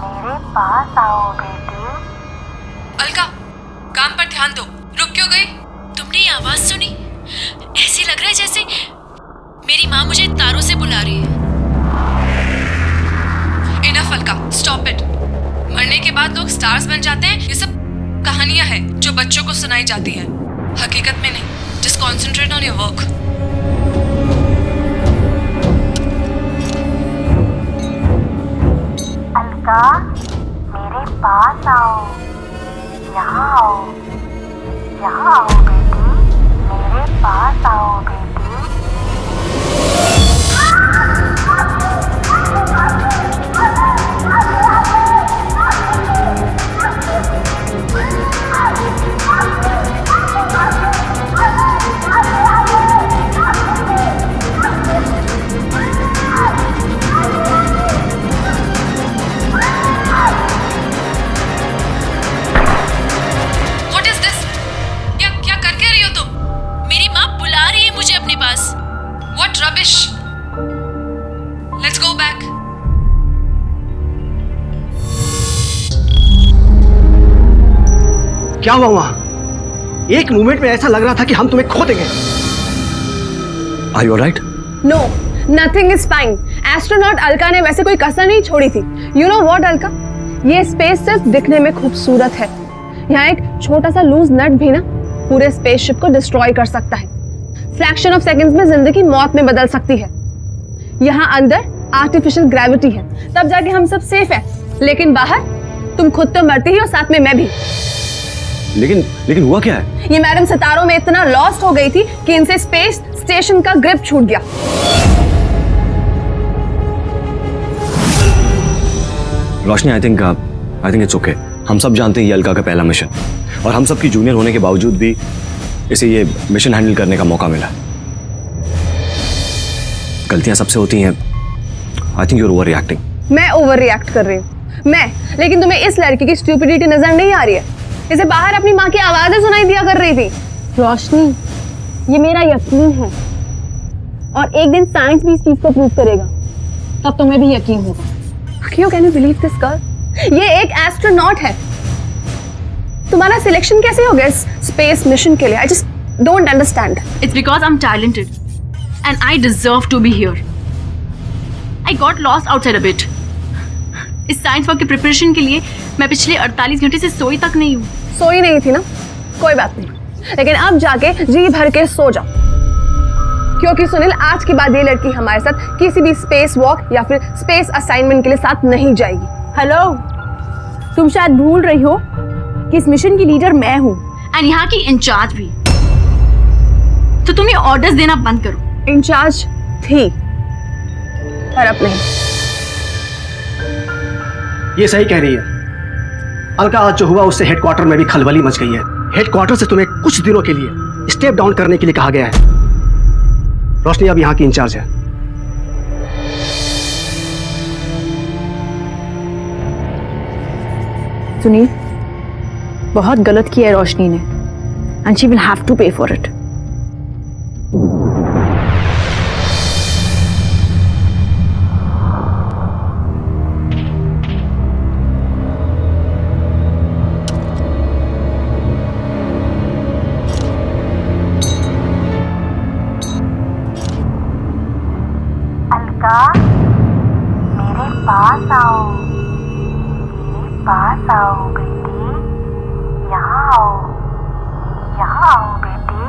मेरे पास आओ बेटी। अलका, काम पर ध्यान दो। रुक क्यों गई? तुमने ये आवाज सुनी? ऐसी लग रहा है जैसे मेरी माँ मुझे तारों से बुला रही है। Enough Alka, stop it. मरने के बाद लोग स्टार्स बन जाते हैं, ये सब कहानियां हैं जो बच्चों को सुनाई जाती हैं, हकीकत में नहीं। Just concentrate on your work. Alka, मेरे पास आओ, यहाँ आओ, यहाँ आओ बेटी, मेरे पास आओ बेटी। Let's go back. क्या हुआ वहां? एक मोमेंट में ऐसा लग रहा था कि हम तुम्हें खो देंगे। Are you alright? No, nothing is fine. Astronaut Alka ने वैसे कोई कसर नहीं छोड़ी थी। You know what, Alka? ये स्पेस सिर्फ दिखने में खूबसूरत है। यहाँ एक छोटा सा लूज नट भी ना पूरे स्पेसशिप को डिस्ट्रॉय कर सकता है। फ्रैक्शन ऑफ सेकंड्स में जिंदगी मौत में बदल सकती है। यहाँ अंदर आर्टिफिशियल ग्रेविटी है, तब जाके हम सब सेफ है। लेकिन बाहर तुम खुद तो मरती ही और साथ में मैं भी। लेकिन हुआ क्या है? ये मैडम सितारों में इतना लॉस्ट हो गई थी कि इनसे स्पेस स्टेशन का ग्रिप छूट गया। रोशनी, आई थिंक इट्स ओके। हम सब जानते हैं ये अलका का पहला मिशन, और हम सब की जूनियर होने के बावजूद भी इसे ये मिशन हैंडल करने का मौका मिला। गलतियां सबसे होती हैं। I think you are overreacting. मैं ओवर रिएक्ट कर रही हूँ लेकिन तुम्हें इस लड़की की स्टूपिडिटी नजर नहीं आ रही है? इसे बाहर अपनी माँ की आवाजें सुनाई दिया कर रही थी। रोशनी, ये मेरा यकीन है और एक दिन साइंस भी इस चीज को प्रूव करेगा, तब तुम्हें भी यकीन होगा। क्यों can you believe this girl? ये एक एस्ट्रोनॉट है। तुम्हारा सिलेक्शन कैसे हो गया इस स्पेस मिशन के लिए? I just don't understand. It's because I'm talented and I deserve to be here. I got lost outside a bit. इस साइंस वर्क की प्रिपरेशन के लिए मैं पिछले 48 घंटे से सोई तक नहीं हूँ। सोई नहीं थी ना? कोई बात नहीं, लेकिन अब जाके जी भर के सो जाओ, क्योंकि सुनील आज के बाद ये लड़की हमारे साथ किसी भी स्पेस वॉक या फिर स्पेस असाइनमेंट के लिए साथ नहीं जाएगी। हेलो, तुम शायद भूल रही हो कि इस मिशन की लीडर मैं हूँ एंड यहाँ की इंचार्ज भी। तो तुम ये ऑर्डर्स देना बंद करो। इंचार्ज थी पर अब नहीं। ये सही कह रही है अलका। आज जो हुआ उससे हेडक्वार्टर में भी खलबली मच गई है। हेडक्वार्टर से तुम्हें कुछ दिनों के लिए स्टेप डाउन करने के लिए कहा गया है। रोशनी अब यहाँ की इंचार्ज है। सुनील, बहुत गलत किया है रोशनी ने and she will have to pay for it. Alka, मेरे पास आओ, मेरे पास आओ बेटी, यहाँ आओ, यहाँ आओ बेटी,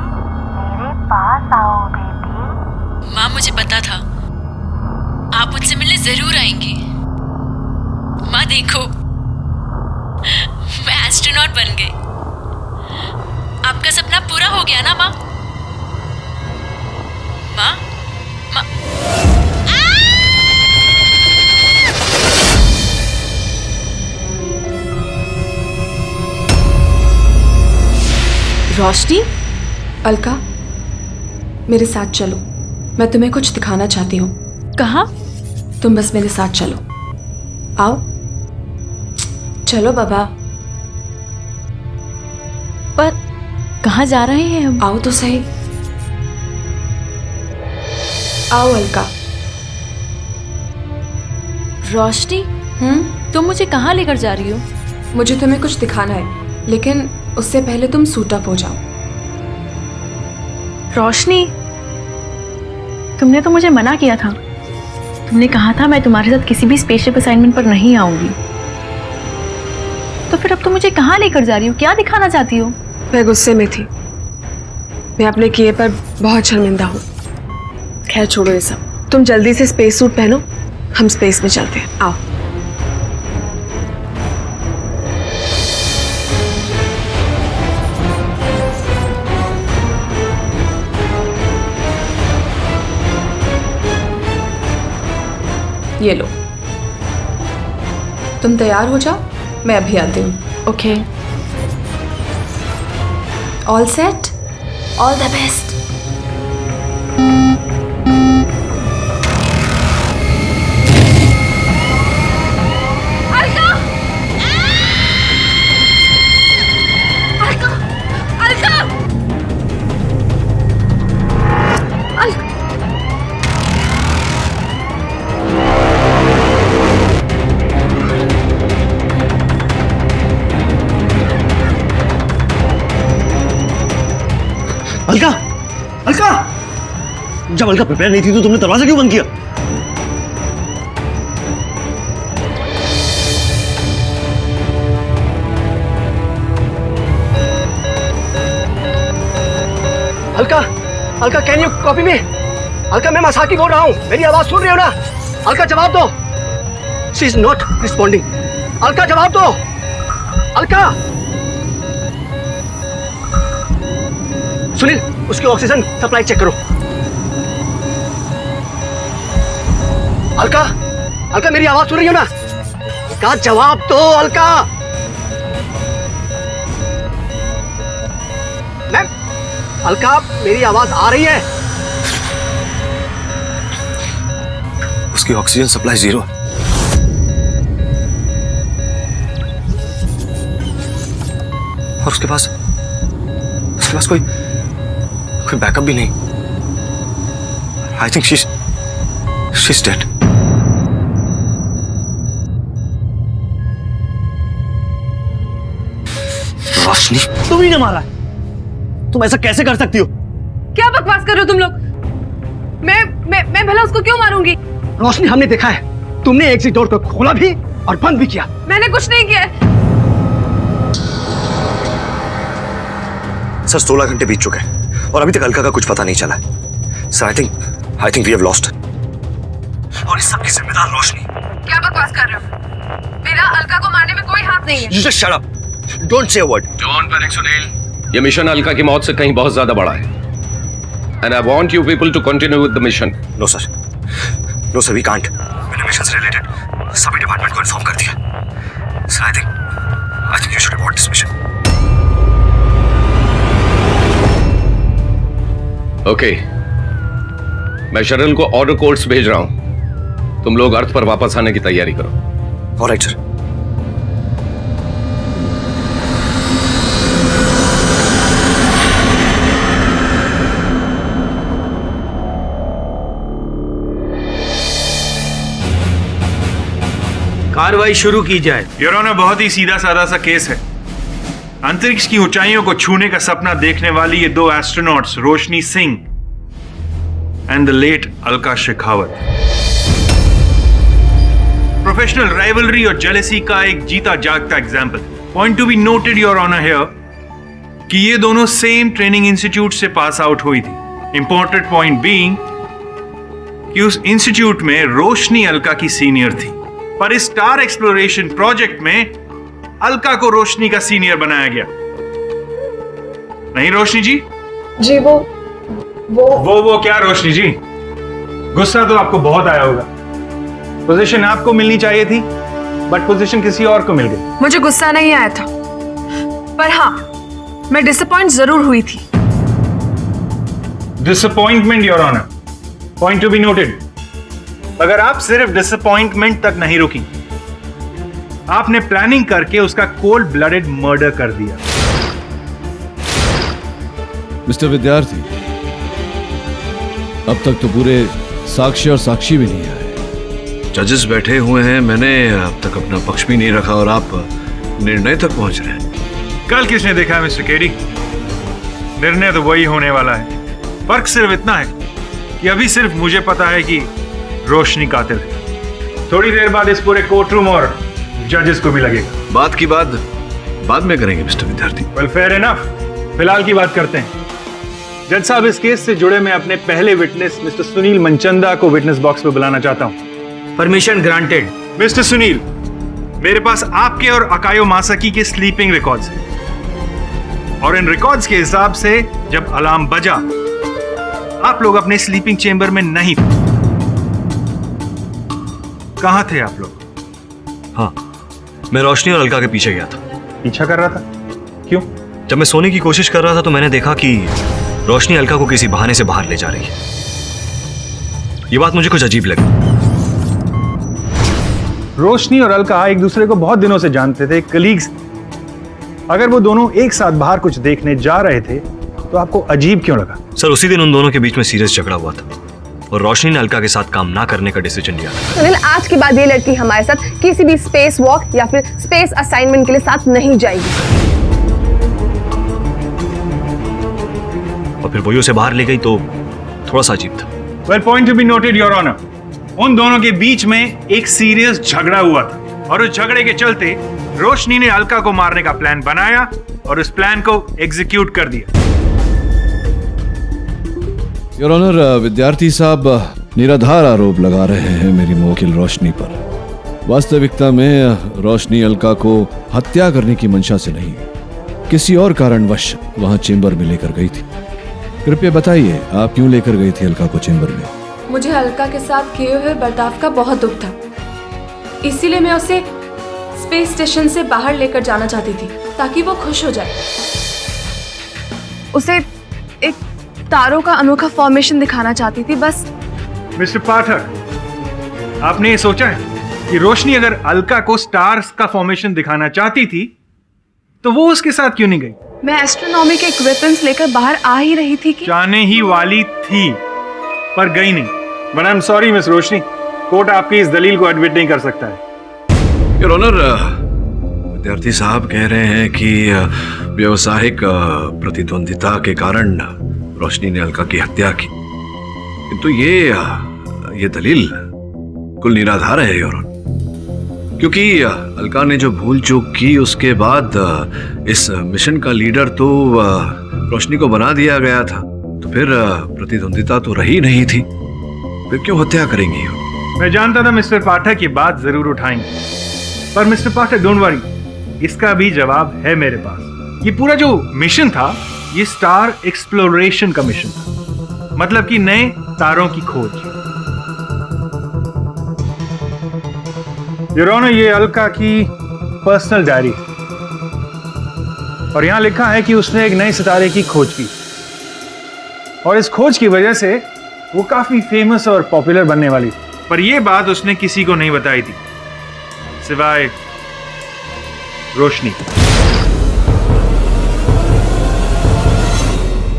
मेरे पास आओ बेटी। माँ, मुझे पता था आप मुझसे मिलने जरूर आएंगी। माँ देखो, मैं एस्ट्रोनॉट बन गई। आपका सपना पूरा हो गया ना माँ? माँ, माँ। रोशनी, अलका, मेरे साथ चलो, मैं तुम्हें कुछ दिखाना चाहती हूँ। कहाँ? तुम बस मेरे साथ चलो, आओ, चलो बाबा। पर कहाँ जा रहे हैं हम? आओ तो सही, आओ अलका। रोशनी, तुम मुझे कहाँ लेकर जा रही हो? मुझे तुम्हें कुछ दिखाना है, लेकिन उससे पहले तुम सूट अप हो जाओ। रोशनी, तुमने तो मुझे मना किया था। तुमने कहा था मैं तुम्हारे साथ किसी भी स्पेसशिप असाइनमेंट पर नहीं आऊंगी। तो फिर अब तुम मुझे कहाँ लेकर जा रही हो? क्या दिखाना चाहती हो? मैं गुस्से में थी। मैं अपने किए पर बहुत शर्मिंदा हूँ। खैर छोड़ो ये सब। तुम जल्दी से स्पेस सूट पहनो, हम स्पेस में चलते हैं। आओ। ये लो, तुम तैयार हो जाओ, मैं अभी आती हूँ। Okay. All set, all the best. Alka, Alka, जब अलका प्रिपेयर नहीं थी तो तुमने दरवाजा क्यों बंद किया? Alka, Alka, can you copy me? Alka, मैं मसाकी बोल रहा हूँ, मेरी आवाज सुन रही हो ना? अलका जवाब दो। She is not responding. Alka जवाब दो। अलका, सुनील, उसकी ऑक्सीजन सप्लाई चेक करो। अलका, अलका, मेरी आवाज सुन रही हो ना? का जवाब दो अलका। मैम, अलका, मेरी आवाज आ रही है? उसकी ऑक्सीजन सप्लाई 0 है। और उसके पास कोई बैकअप भी नहीं। I think she's dead. रोशनी, तुम ही ने मारा। तुम ऐसा कैसे कर सकती हो? क्या बकवास कर रहे हो तुम लोग? मैं भला उसको क्यों मारूंगी? रोशनी, हमने देखा है तुमने एग्जिट डोर को खोला भी और बंद भी किया। मैंने कुछ नहीं किया। सर 16 घंटे बीत चुके हैं और अभी तक अलका का कुछ पता नहीं चला है। Sir I think we have lost. और इस सब की जिम्मेदार रोशनी। क्या बकवास कर रहे हो? मेरा अलका को मारने में कोई हाथ नहीं है। You just shut up. Don't say a word. जवान पर सुनील, ये मिशन अलका की मौत से कहीं बहुत ज्यादा बड़ा है। And I want you people to continue with the mission. No sir, we can't. मैंने मिशन से रिलेटेड सभी डिपार्टमेंट को इन्फॉर्म कर दिया। Sir, I think you should abort this mission. Okay. मैं शरण को ऑर्डर कोर्ट्स भेज रहा हूं। तुम लोग अर्थ पर वापस आने की तैयारी करो। Alright sir. कार्रवाई शुरू की जाए। योर ऑनर, बहुत ही सीधा साधा सा केस है। अंतरिक्ष की ऊंचाइयों को छूने का सपना देखने वाली ये 2 astronauts Roshni Singh and the late Alka Shekhawat professional rivalry और जेलेसी का एक जीता जागता example. Point to be noted your honour here कि ये दोनों सेम ट्रेनिंग इंस्टीट्यूट से पास आउट हुई थी। इंपॉर्टेंट पॉइंट बीइंग कि उस इंस्टीट्यूट में रोशनी अलका की सीनियर थी, पर इस स्टार एक्सप्लोरेशन प्रोजेक्ट में अलका को रोशनी का सीनियर बनाया गया। नहीं रोशनी जी? जी वो क्या रोशनी जी? गुस्सा तो आपको बहुत आया होगा। पोजीशन आपको मिलनी चाहिए थी, बट पोजीशन किसी और को मिल गई। मुझे गुस्सा नहीं आया था, पर हाँ, मैं डिसअपॉइंट जरूर हुई थी। Disappointment your honour, point to be noted. अगर आप सिर्फ डिसअपॉइंटमेंट तक नहीं रुकी, आपने प्लानिंग करके उसका कोल्ड ब्लडेड मर्डर कर दिया। मिस्टर विद्यार्थी, अब तक तो पूरे साक्ष्य और साक्षी भी नहीं आए। जजेस बैठे हुए हैं, मैंने अब तक अपना पक्ष भी नहीं रखा और आप निर्णय तक पहुंच रहे हैं। कल किसने देखा है मिस्टर केडी? निर्णय तो वही होने वाला है। फर्क सिर्फ इतना है कि अभी सिर्फ मुझे पता है कि रोशनी कातिल है। थोड़ी देर बाद इस पूरे कोर्ट रूम और जजेस को भी लगेगा। बात की बात बाद में करेंगे मिस्टर विद्यार्थी। वेल फेयर इनफ, फिलहाल की बात करते हैं। जज साहब, इस केस से जुड़े मैं अपने पहले विटनेस मिस्टर सुनील मनचंदा को विटनेस बॉक्स पे बुलाना चाहता हूं। Permission granted. मिस्टर सुनील, मेरे पास आपके और अकायो मासाकी के स्लीपिंग रिकॉर्ड्स हैं और इन रिकॉर्ड्स के हिसाब से जब अलार्म बजा आप लोग अपने स्लीपिंग चेंबर में नहीं थे। कहां थे आप लोग? हाँ, मैं रोशनी और अलका के पीछे गया था। पीछा कर रहा था? क्यों? जब मैं सोने की कोशिश कर रहा था तो मैंने देखा कि रोशनी अलका को किसी बहाने से बाहर ले जा रही है। ये बात मुझे कुछ अजीब लगी। रोशनी और अलका एक दूसरे को बहुत दिनों से जानते थे, कलीग्स। अगर वो दोनों एक साथ बाहर कुछ देखने जा रहे थे तो आपको अजीब क्यों लगा? सर, उसी दिन उन दोनों के बीच में सीरियस झगड़ा हुआ था और रोशनी ने अलका के साथ काम ना करने का डिसीजन लिया था। सुनील, आज के बाद ये लड़की हमारे साथ किसी भी स्पेस वॉक या फिर स्पेस असाइनमेंट के लिए साथ नहीं जाएगी। और फिर वही उसे बाहर ले गई तो थोड़ा सा अजीब था। Well, point to be noted your honour, उन दोनों के बीच में एक सीरियस झगड़ा हुआ था और उस झगड़े के चलते रोशनी ने अलका को मारने का प्लान बनाया और उस प्लान को एग्जीक्यूट कर दिया। योर ऑनर, विद्यार्थी साहब निराधार आरोप लगा रहे हैं मेरी मुवक्किल रोशनी पर। वास्तविकता में रोशनी अलका को हत्या करने की मंशा से नहीं, किसी और कारणवश वहां चेंबर में लेकर गई थी। कृपया बताइए, आप क्यों लेकर गई थी अलका को चेंबर में? मुझे अलका के साथ किए हुए बर्ताव का बहुत दुख था, इसीलिए मैं उसे स्पेस स्टेशन से बाहर लेकर जाना चाहती थी ताकि वो खुश हो जाए। उसे एक तारों का अनोखा फॉर्मेशन दिखाना चाहती थी, बस। मिस्टर पाठक, आपने ये सोचा है कि रोशनी अगर अलका को स्टार्स का फॉर्मेशन दिखाना चाहती थी तो वो उसके साथ क्यों नहीं गई? मैं एस्ट्रोनॉमी के इक्विपमेंट्स लेकर बाहर आ ही रही थी कि जाने ही वाली थी पर गई नहीं। But I am sorry miss Roshni, court आपकी इस दलील को एडमिट नहीं कर सकता है। योर ऑनर, विद्यार्थी साहब कह रहे हैं कि व्यवसायिक प्रतिद्वंदिता के कारण रोशनी ने अलका की हत्या की, किंतु ये दलील कुल निराधार है योर ऑनर, क्योंकि अलका ने जो भूल चूक की उसके बाद इस मिशन का लीडर तो रोशनी को बना दिया गया था, तो फिर प्रतिद्वंदिता तो रही नहीं थी, फिर क्यों हत्या करेंगी? मैं जानता था मिस्टर पाठक ये बात जरूर उठाएंगे, पर मिस्टर पाठक डोंट वरी, इसका भी जवाब है मेरे पास। ये पूरा जो मिशन था ये स्टार एक्सप्लोरेशन का मिशन था, मतलब कि नए तारों की खोज। योर ऑनर, ये अलका की पर्सनल डायरी और यहां लिखा है कि उसने एक नए सितारे की खोज की और इस खोज की वजह से वो काफी फेमस और पॉपुलर बनने वाली थी, पर यह बात उसने किसी को नहीं बताई थी सिवाय रोशनी।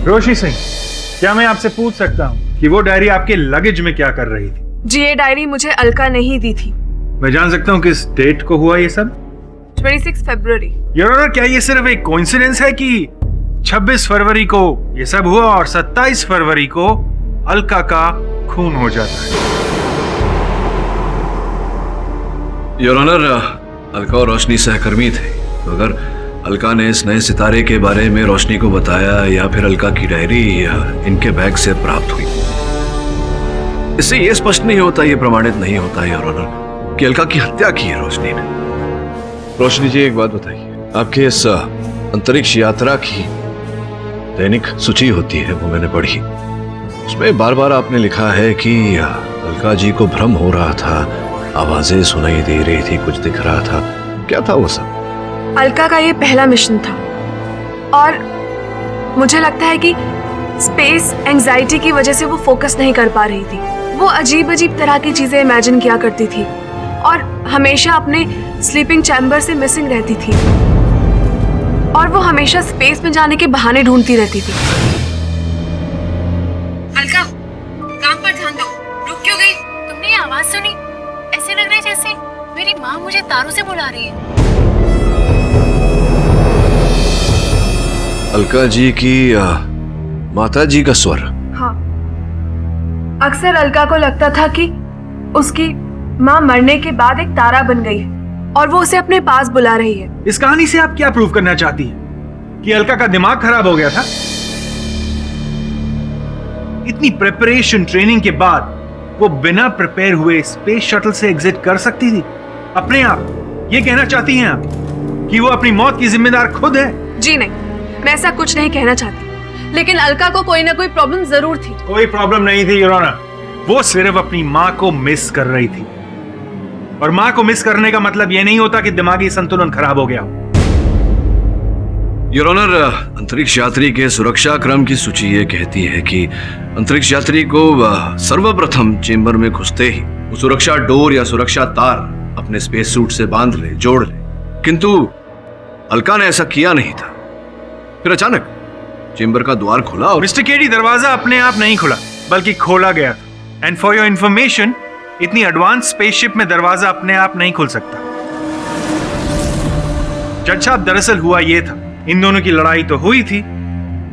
रोशनी सिंह, क्या मैं आपसे पूछ सकता हूं कि वो डायरी आपके लगेज में क्या कर रही थी? जी, ये डायरी मुझे अलका ने ही दी थी। मैं जान सकता हूं किस डेट को हुआ ये सब? 26 फरवरी। योर ऑनर, क्या ये सिर्फ एक कोइंसिडेंस है कि 26 फरवरी को ये सब हुआ और 27 फरवरी को अलका का खून हो जाता है? योर ऑनर, अलका और रोशनी सहकर्मी थे, तो अगर अलका ने इस नए सितारे के बारे में रोशनी को बताया या फिर अलका की डायरी इनके बैग से प्राप्त हुई, इससे यह स्पष्ट नहीं होता, यह प्रमाणित नहीं होता योर ऑनर कि अलका की हत्या की है रोशनी ने। रोशनी जी, एक बात बताइए, आपके इस अंतरिक्ष यात्रा की दैनिक सूची होती है, वो मैंने पढ़ी, उसमें बार बार आपने लिखा है कि अलका जी को भ्रम हो रहा था, आवाजें सुनाई दे रही थी, कुछ दिख रहा था, क्या था वो सब? अलका का ये पहला मिशन था और मुझे लगता है कि स्पेस एंजाइटी की वजह से वो फोकस नहीं कर पा रही थी। वो अजीब अजीब तरह की चीजें इमेजिन किया करती थी और हमेशा अपने स्लीपिंग चैम्बर से मिसिंग रहती थी और वो हमेशा स्पेस में जाने के बहाने ढूंढती रहती थी। अलका, काम पर ध्यान दो। रुक क्यों गई? तुमने ये आवाज सुनी? ऐसे लग रहा है जैसे मेरी माँ मुझे तारों से बुला रही है। अलका जी की माता जी का स्वर? हाँ, अक्सर अलका को लगता था कि उसकी माँ मरने के बाद एक तारा बन गई है और वो उसे अपने पास बुला रही है। इस कहानी से आप क्या प्रूव करना चाहती हैं? कि अलका का दिमाग खराब हो गया था? इतनी प्रिपरेशन ट्रेनिंग के बाद वो बिना प्रिपेयर हुए स्पेस शटल से एग्जिट कर सकती थी अपने आप? ये कहना चाहती हैं आप कि वो अपनी मौत की जिम्मेदार खुद है? जी नहीं, मैं ऐसा कुछ नहीं कहना चाहती, लेकिन अलका को कोई ना कोई प्रॉब्लम जरूर थी। कोई प्रॉब्लम नहीं थी योर ऑनर, वो सिर्फ अपनी माँ को मिस कर रही थी और माँ को मिस करने का मतलब यह नहीं होता कि दिमागी संतुलन खराब हो गया। योर ऑनर, अंतरिक्ष यात्री के सुरक्षा क्रम की सूची ये कहती है कि अंतरिक्ष यात्री को सर्वप्रथम चेंबर में घुसते ही वो सुरक्षा डोर या सुरक्षा तार अपने स्पेस सूट से बांध ले, जोड़ ले, किंतु अलका ने ऐसा किया नहीं था। फिर अचानक चेंबर का द्वार खुला और मिस्टर केडी, दरवाजा अपने आप नहीं खुला बल्कि खोला गया। एंड फॉर योर इंफॉर्मेशन, इतनी एडवांस स्पेसशिप में दरवाजा अपने आप नहीं खुल सकता। जज साहब, दरअसल हुआ यह था, इन दोनों की लड़ाई तो हुई थी,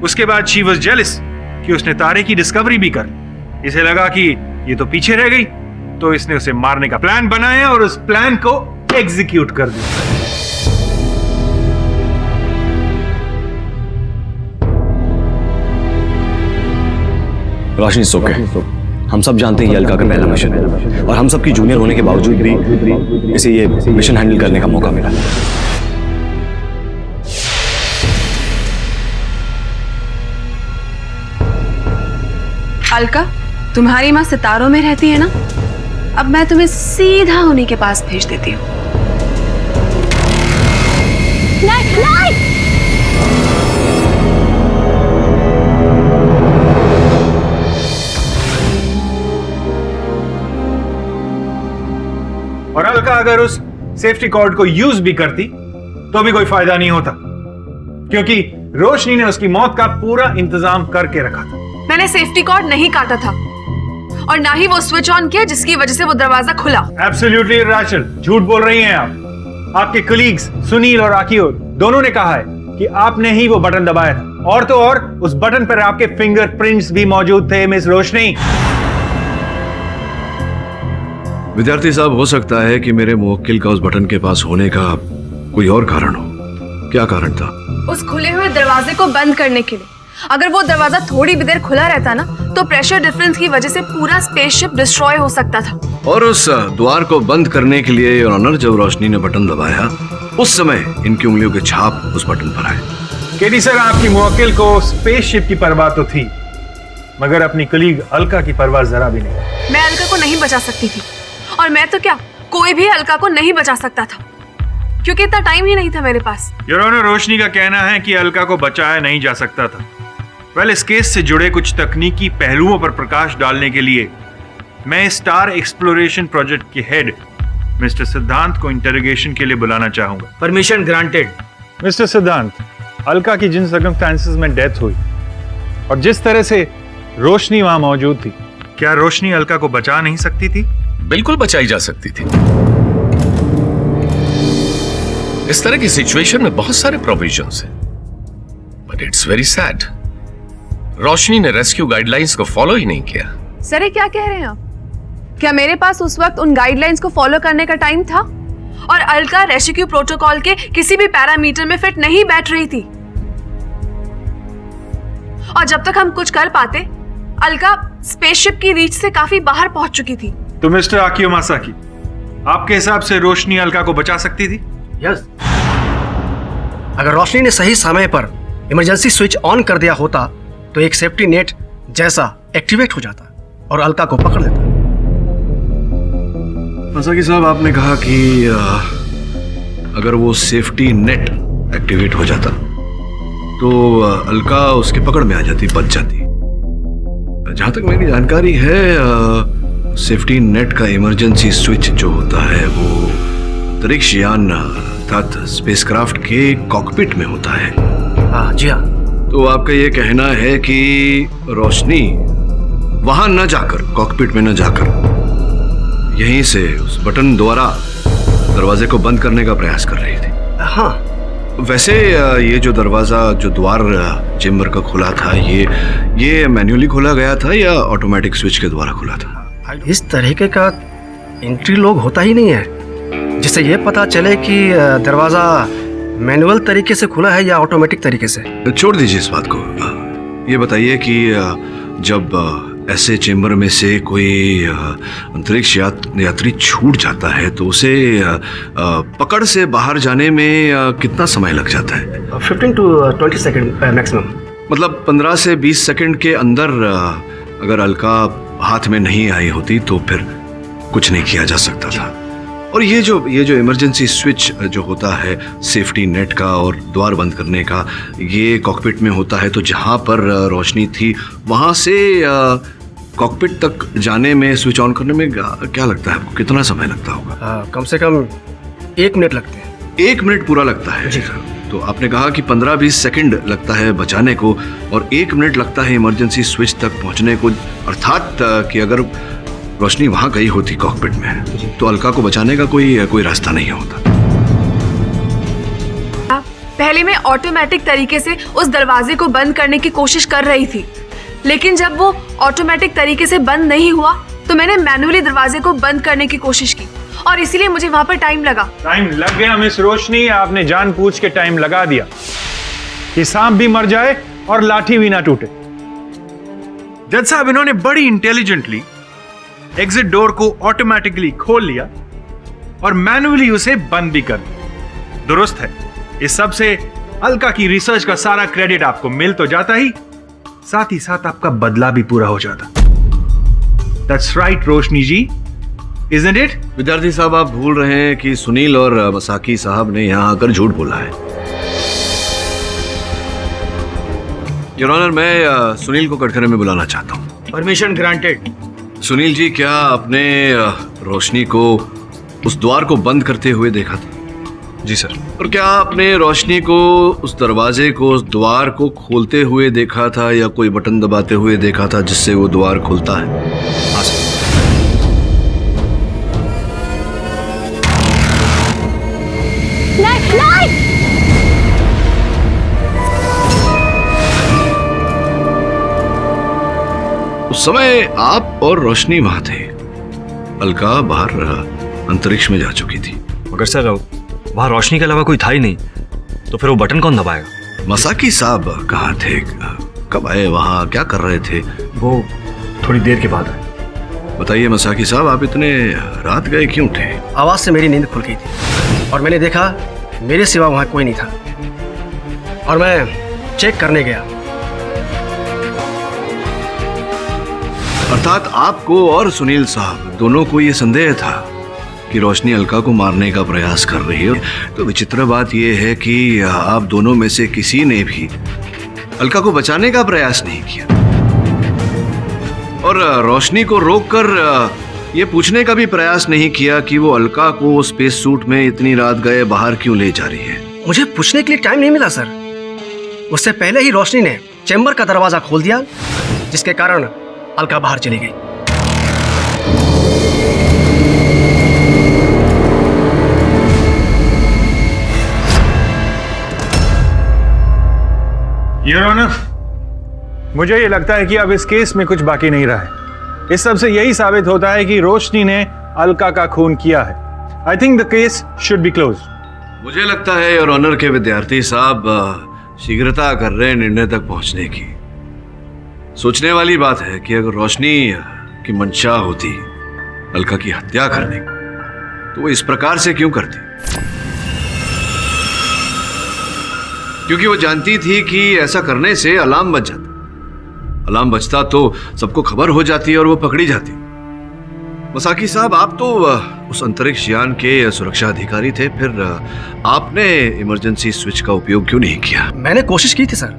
उसके बाद शी वाज जेलस कि उसने तारे की डिस्कवरी भी कर। इसे लगा कि ये तो पीछे रह गई, तो इसने उसे मारने का प्लान बनाया और उस प्लान को एग्जीक्यूट कर दिया। रोशनी सोके, हम सब जानते हैं ये अलका का पहला मिशन है और हम सब की जूनियर होने के बावजूद भी इसे ये मिशन हैंडल करने का मौका मिला। अलका, तुम्हारी माँ सितारों में रहती है ना? अब मैं तुम्हें सीधा उन्हीं के पास भेज देती हूँ। अलका अगर उस सेफ्टी कॉर्ड को यूज भी करती तो भी कोई फायदा नहीं होता, क्योंकि रोशनी ने उसकी मौत का पूरा इंतजाम करके रखा था। मैंने सेफ्टी कॉर्ड नहीं काटा था और ना ही वो स्विच ऑन किया जिसकी वजह से वो दरवाजा खुला। एब्सोल्युटली राचल, झूठ बोल रही हैं आप। आपके कलीग्स सुनील और आकियो दोनों ने कहा है कि आपने ही वो बटन दबाया था, और तो और उस बटन पर आपके फिंगरप्रिंट्स भी मौजूद थे मिस रोशनी। विद्यार्थी साहब, हो सकता है कि मेरे मुवक्किल का उस बटन के पास होने का कोई और कारण हो। क्या कारण था? उस खुले हुए दरवाजे को बंद करने के लिए। अगर वो दरवाजा थोड़ी भी देर खुला रहता ना तो प्रेशर डिफरेंस की वजह से पूरा स्पेसशिप डिस्ट्रॉय हो सकता था। और उस द्वार को बंद करने के लिए योर ऑनर जब रोशनी ने बटन दबाया उस समय इनकी उंगलियों के छाप उस बटन पर आए। केडी सर, आपकी मुवक्किल को स्पेसशिप की परवाह तो थी, मगर अपनी कलीग अलका की परवाह जरा भी नहीं। मैं अलका को नहीं बचा सकती थी, और मैं तो क्या, कोई भी अलका को नहीं बचा सकता था, क्योंकि इतना टाइम ही नहीं था मेरे पास। योर ऑनर, रोशनी का कहना है कि अलका को बचाया नहीं जा सकता था। वेल, इस केस से जुड़े कुछ तकनीकी पहलुओं पर प्रकाश डालने के लिए मैं स्टार एक्सप्लोरेशन प्रोजेक्ट के हेड मिस्टर सिद्धांत को इंटरोगेशन के लिए बुलाना चाहूंगा। Permission granted. मिस्टर सिद्धांत, अलका की जिन सर्कमस्टेंसेस में डेथ हुई और जिस तरह से रोशनी वहां मौजूद थी, क्या रोशनी अलका को बचा नहीं सकती थी? बिल्कुल बचाई जा सकती थी। इस तरह की सिचुएशन में बहुत सारे प्रोविजंस हैं, बट इट्स वेरी सैड, रोशनी ने रेस्क्यू गाइडलाइंस को फॉलो ही नहीं किया। सर, ये क्या कह रहे हैं आप? क्या मेरे पास उस वक्त उन गाइडलाइंस को फॉलो करने का टाइम था? और अलका रेस्क्यू प्रोटोकॉल के किसी भी पैरामीटर में फिट नहीं बैठ रही थी, और जब तक हम कुछ कर पाते अलका स्पेसशिप की रीच से काफी बाहर पहुंच चुकी थी। तो मिस्टर आकियो मासाकी, आपके हिसाब से रोशनी अलका को बचा सकती थी? यस। अगर रोशनी ने सही समय पर इमरजेंसी स्विच ऑन कर दिया होता तो एक सेफ्टी नेट जैसा एक्टिवेट हो जाता और अलका को पकड़ लेता। मासाकी साहब, आपने कहा कि अगर वो सेफ्टी नेट एक्टिवेट हो जाता तो अलका उसकी पकड़ में आ जाती, बच जाती। जहां तक मेरी जानकारी है, सेफ्टी नेट का इमरजेंसी स्विच जो होता है वो अंतरिक्ष यान अर्थात स्पेसक्राफ्ट के कॉकपिट में होता है। हाँ जी हाँ। तो आपका ये कहना है कि रोशनी वहां न जाकर, कॉकपिट में न जाकर, यहीं से उस बटन द्वारा दरवाजे को बंद करने का प्रयास कर रही थी? हाँ। वैसे ये जो दरवाजा, जो द्वार चेम्बर का खुला था, ये मैन्युअली खोला गया था या ऑटोमेटिक स्विच के द्वारा खुला था? इस तरीके का एंट्री लॉक होता ही नहीं है जिससे ये पता चले कि दरवाजा मैनुअल तरीके से खुला है या ऑटोमेटिक तरीके से। छोड़ दीजिए इस बात को। ये बताइए कि जब ऐसे चेम्बर में से कोई अंतरिक्ष यात्री छूट जाता है तो उसे पकड़ से बाहर जाने में कितना समय लग जाता है? 15 to 20 सेकंड मैक्सिमम। मतलब 15 से 20 सेकंड के अंदर अगर अलका हाथ में नहीं आई होती तो फिर कुछ नहीं किया जा सकता था। और ये जो इमरजेंसी स्विच जो होता है सेफ्टी नेट का और द्वार बंद करने का, ये कॉकपिट में होता है। तो जहाँ पर रोशनी थी वहाँ से कॉकपिट तक जाने में, स्विच ऑन करने में क्या लगता है आपको, कितना समय लगता होगा? कम से कम 1 मिनट लगते हैं। 1 मिनट पूरा लगता है जी। तो आपने कहा कि 15-20 सेकंड लगता है बचाने को और 1 मिनट लगता है इमरजेंसी स्विच तक पहुंचने को, अर्थात कि अगर रोशनी वहां गई होती कॉकपिट में तो अलका को बचाने का कोई रास्ता नहीं होता। पहले मैं ऑटोमेटिक तरीके से उस दरवाजे को बंद करने की कोशिश कर रही थी, लेकिन जब वो ऑटोमेटिक तरीके से बंद नहीं हुआ तो मैंने मैन्युअली दरवाजे को बंद करने की कोशिश की, और इसीलिए मुझे वहां पर टाइम लगा। टाइम लग गया मिस रोशनी, आपने जानबूझ के टाइम लगा दिया कि सांप भी मर जाए और लाठी भी ना टूटे। जज साहब, इन्होंने बड़ी इंटेलिजेंटली एग्जिट डोर को ऑटोमेटिकली खोल लिया और मैन्युअली उसे बंद भी कर दिया। दुरुस्त है। इस सब से अलका की रिसर्च का सारा क्रेडिट आपको मिल तो जाता ही, साथ ही साथ आपका बदला भी पूरा हो जाता। That's right, Roshni ji, isn't it? विद्यार्थी साहब, आप भूल रहे हैं कि सुनील और मसाकी साहब ने यहाँ आकर झूठ बोला है। योर ऑनर, मैं सुनील को कटघरे में बुलाना चाहता हूँ। Permission granted. सुनील जी, क्या आपने रोशनी को उस द्वार को बंद करते हुए देखा था? जी सर। और क्या आपने रोशनी को उस दरवाजे को, उस द्वार को खोलते हुए देखा था या कोई बटन दबाते हुए देखा था जिससे वो द्वार खुलता है? हाँ सर। उस समय आप और रोशनी वहां थे। अलका बाहर अंतरिक्ष में जा चुकी थी। मगर सर वहां रोशनी के अलावा कोई था ही नहीं, तो फिर वो बटन कौन दबाएगा? मसाकी साहब कहाँ थे? कब आए वहां? क्या कर रहे थे? वो थोड़ी देर के बाद आए। बताइए मसाकी साहब, आप इतने रात गए क्यों थे? आवाज से मेरी नींद खुल गई थी और मैंने देखा मेरे सिवा वहां कोई नहीं था और मैं चेक करने गया। अर्थात आपको और सुनील साहब दोनों को ये संदेह था कि रोशनी अलका को मारने का प्रयास कर रही है। तो विचित्र बात यह है कि आप दोनों में से किसी ने भी अलका को बचाने का प्रयास नहीं किया और रोशनी को रोककर ये पूछने का भी प्रयास नहीं किया कि वो अलका को स्पेस सूट में इतनी रात गए बाहर क्यों ले जा रही है। मुझे पूछने के लिए टाइम नहीं मिला सर। उससे पहले ही रोशनी ने चैम्बर का दरवाजा खोल दिया, जिसके कारण अलका बाहर चली गई। योर ऑनर, मुझे ये लगता है कि अब इस केस में कुछ बाकी नहीं रहा है। इस सब से यही साबित होता है कि रोशनी ने अलका का खून किया है। I think the case should be close. मुझे लगता है योर ऑनर के विद्यार्थी साहब शीघ्रता कर रहे हैं निर्णय तक पहुंचने की। सोचने वाली बात है कि अगर रोशनी की मंशा होती अलका की हत्या करने की, तो वो इस प्रकार से क्यों करती? क्योंकि वो जानती थी कि ऐसा करने से अलार्म बज जाता। अलार्म बजता तो सबको खबर हो जाती और वो पकड़ी जाती। मसाकी साहब, आप तो उस अंतरिक्ष यान के सुरक्षा अधिकारी थे, फिर आपने इमरजेंसी स्विच का उपयोग क्यों नहीं किया? मैंने कोशिश की थी सर।